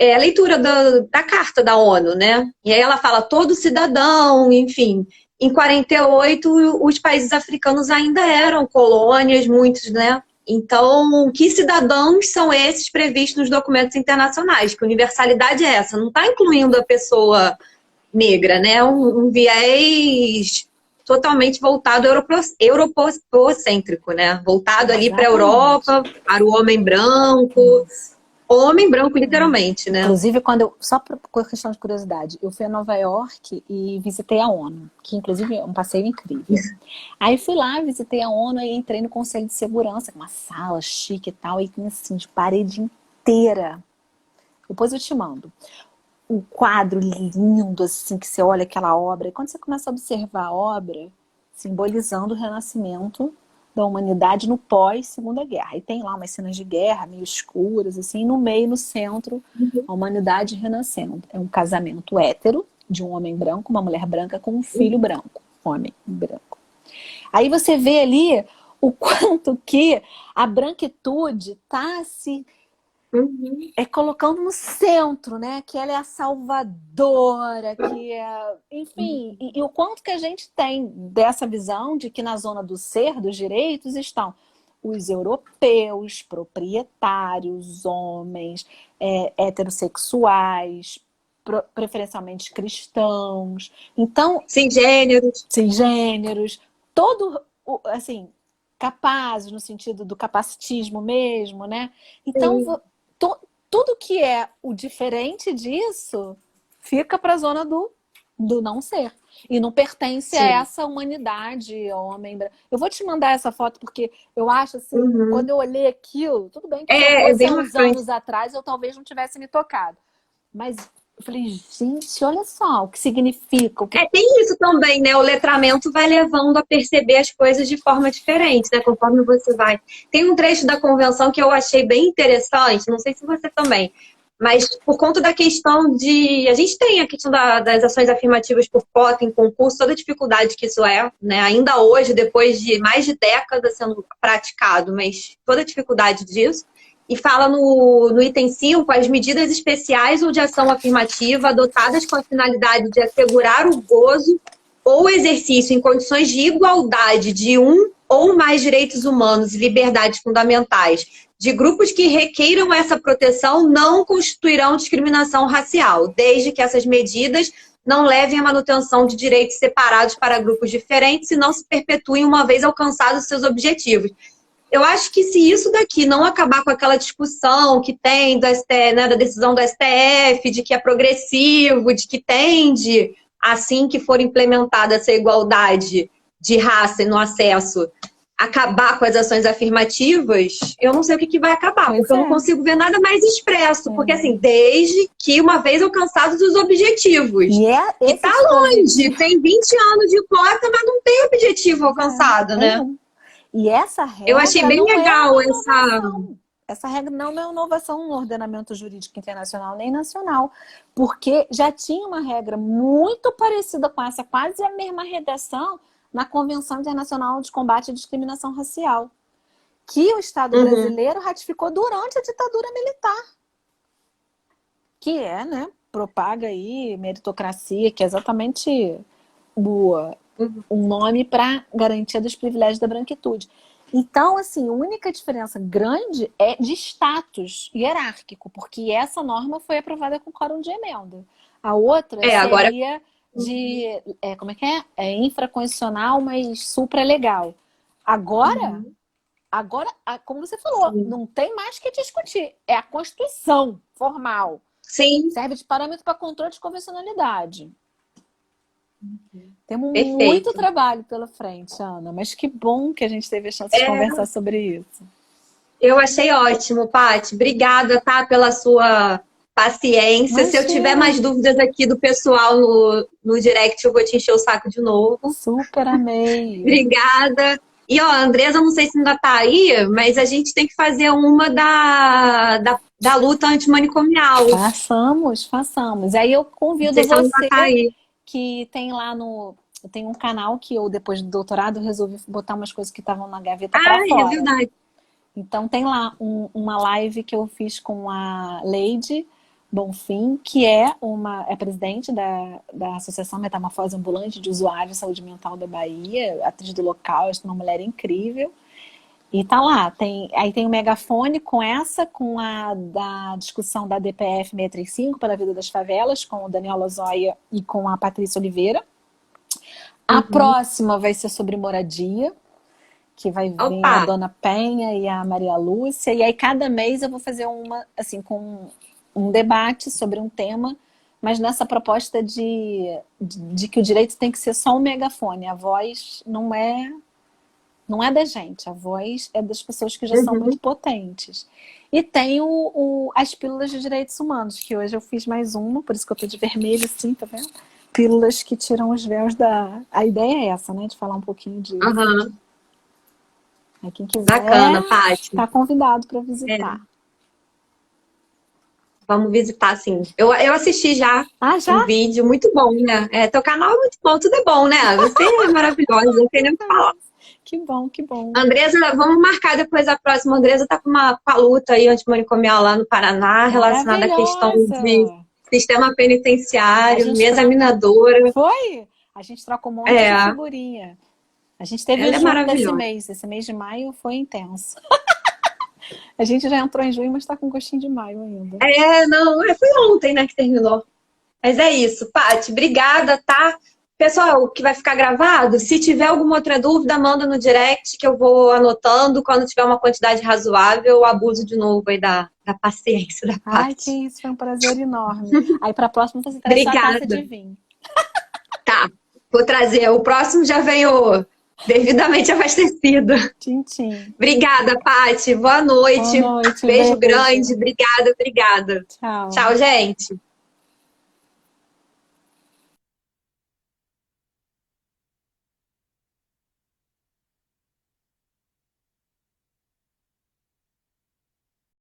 Speaker 1: a leitura da Carta da ONU, né? E aí ela fala todo cidadão, enfim. Em 48, os países africanos ainda eram colônias, muitos, né? Então, que cidadãos são esses previstos nos documentos internacionais? Que universalidade é essa? Não está incluindo a pessoa negra, né? Um viés totalmente voltado europocêntrico, né? Voltado ali para a Europa, para o homem branco. Homem branco, literalmente, né?
Speaker 2: Inclusive, só por questão de curiosidade, eu fui a Nova York e visitei a ONU, que inclusive é um passeio incrível. Aí fui lá, visitei a ONU e entrei no Conselho de Segurança, uma sala chique e tal, e tinha assim, de parede inteira. Depois eu te mando. Um quadro lindo, assim, que você olha aquela obra, e quando você começa a observar a obra, simbolizando o renascimento da humanidade no pós-Segunda Guerra. E tem lá umas cenas de guerra meio escuras, assim, e no meio, no centro, a humanidade renascendo. É um casamento hétero, de um homem branco, uma mulher branca com um filho branco, homem branco. Aí você vê ali o quanto que a branquitude está se colocando no centro, né? Que ela é a salvadora, que é... Enfim, e o quanto que a gente tem dessa visão de que na zona do ser, dos direitos, estão os europeus, proprietários, homens, heterossexuais, preferencialmente cristãos. Então, cisgêneros, todo, assim, capazes no sentido do capacitismo mesmo, né? Então, tudo que é o diferente disso fica para a zona do não ser. E não pertence a essa humanidade, homem. Eu vou te mandar essa foto porque eu acho assim, quando eu olhei aquilo, tudo bem que se eu fosse há uns anos atrás, eu talvez não tivesse me tocado. Mas eu falei, gente, olha só o que significa.
Speaker 1: Tem isso também, né? O letramento vai levando a perceber as coisas de forma diferente, né? Conforme você vai. Tem um trecho da convenção que eu achei bem interessante, não sei se você também, mas por conta da questão de... A gente tem a questão das ações afirmativas por cota em concurso, toda a dificuldade que isso é, né? Ainda hoje, depois de mais de décadas sendo praticado, mas toda a dificuldade disso. E fala no item 5, as medidas especiais ou de ação afirmativa adotadas com a finalidade de assegurar o gozo ou exercício em condições de igualdade de um ou mais direitos humanos e liberdades fundamentais de grupos que requeiram essa proteção não constituirão discriminação racial, desde que essas medidas não levem à manutenção de direitos separados para grupos diferentes e não se perpetuem uma vez alcançados seus objetivos. Eu acho que se isso daqui não acabar com aquela discussão que tem do STF, né, da decisão do STF, de que é progressivo, de que tende, assim que for implementada essa igualdade de raça no acesso, acabar com as ações afirmativas, eu não sei o que vai acabar, porque eu não consigo ver nada mais expresso. Porque, assim, desde que uma vez alcançados os objetivos. E tá longe, tem 20 anos de cota, mas não tem objetivo alcançado, né?
Speaker 2: E essa regra
Speaker 1: eu achei bem legal
Speaker 2: essa regra não é uma inovação no ordenamento jurídico internacional nem nacional, porque já tinha uma regra muito parecida com essa, quase a mesma redação na Convenção Internacional de Combate à Discriminação Racial, que o Estado brasileiro ratificou durante a ditadura militar, que é, né, propaga aí meritocracia, que é exatamente um nome para garantia dos privilégios da branquitude. Então, assim, a única diferença grande é de status hierárquico, porque essa norma foi aprovada com quórum de emenda. A outra seria
Speaker 1: agora...
Speaker 2: de, como é que é? É infraconstitucional, mas supralegal. Agora, como você falou, não tem mais que discutir. É a Constituição formal.
Speaker 1: Sim.
Speaker 2: Serve de parâmetro para controle de convencionalidade. Temos muito trabalho pela frente, Ana, mas que bom que a gente teve a chance de conversar sobre isso.
Speaker 1: Eu achei ótimo, Paty. Obrigada, tá, pela sua paciência. Imagina. Se eu tiver mais dúvidas aqui do pessoal no direct, eu vou te encher o saco de novo.
Speaker 2: Super amei.
Speaker 1: Obrigada. E, ó, a Andresa, não sei se ainda tá aí, mas a gente tem que fazer uma da luta antimanicomial.
Speaker 2: Façamos. Aí eu convido você... que tem lá tem um canal que eu, depois do doutorado, resolvi botar umas coisas que estavam na gaveta para fora.
Speaker 1: É verdade.
Speaker 2: Então tem lá uma live que eu fiz com a Leide Bonfim, que é presidente da Associação Metamorfose Ambulante de Usuários de Saúde Mental da Bahia, atriz do local, uma mulher incrível. E tá lá, aí tem o megafone com a da discussão da DPF 635 pela vida das favelas, com o Daniel Lozoya e com a Patrícia Oliveira. A próxima vai ser sobre moradia, que vai vir a Dona Penha e a Maria Lúcia. E aí cada mês eu vou fazer uma, assim, com um debate sobre um tema, mas nessa proposta de que o direito tem que ser só um megafone. A voz não é da gente, a voz é das pessoas que já são muito potentes. E tem as pílulas de direitos humanos, que hoje eu fiz mais uma, por isso que eu tô de vermelho assim, tá vendo? Pílulas que tiram os véus A ideia é essa, né? De falar um pouquinho disso. Aí quem quiser,
Speaker 1: bacana, Paty.
Speaker 2: Tá convidado para visitar.
Speaker 1: Vamos visitar, sim. Eu assisti já
Speaker 2: um
Speaker 1: vídeo, muito bom, né? Teu canal é muito bom, tudo é bom, né? Você é maravilhosa, não tem nem o que falar.
Speaker 2: Que bom, que bom.
Speaker 1: Andresa, vamos marcar depois a próxima. A Andresa tá com a luta aí antimanicomial lá no Paraná, relacionada à questão de
Speaker 2: Maravilhosa!
Speaker 1: sistema
Speaker 2: A
Speaker 1: penitenciário,
Speaker 2: gente
Speaker 1: minha examinadora.
Speaker 2: foi? A gente troca um monte de
Speaker 1: É,
Speaker 2: figurinha. A gente esteve
Speaker 1: ela é
Speaker 2: junto
Speaker 1: maravilhosa.
Speaker 2: esse mês de maio foi intenso. A gente já entrou em junho, mas tá com gostinho de maio ainda.
Speaker 1: Não, foi ontem, né, que terminou. Mas é isso, Paty, obrigada, tá? Pessoal, que vai ficar gravado, se tiver alguma outra dúvida, manda no direct que eu vou anotando. Quando tiver uma quantidade razoável, eu abuso de novo aí da paciência da
Speaker 2: Ai, que
Speaker 1: Paty.
Speaker 2: isso, foi um prazer enorme. Aí pra próxima você traz sua taça de
Speaker 1: Obrigada.
Speaker 2: vinho.
Speaker 1: Tá, vou trazer. O próximo já veio devidamente abastecido.
Speaker 2: Tchim, tchim.
Speaker 1: Obrigada, Paty. Boa
Speaker 2: Boa
Speaker 1: noite.
Speaker 2: noite,
Speaker 1: Beijo
Speaker 2: beijo.
Speaker 1: grande. Obrigada, obrigada.
Speaker 2: Tchau.
Speaker 1: Tchau, gente.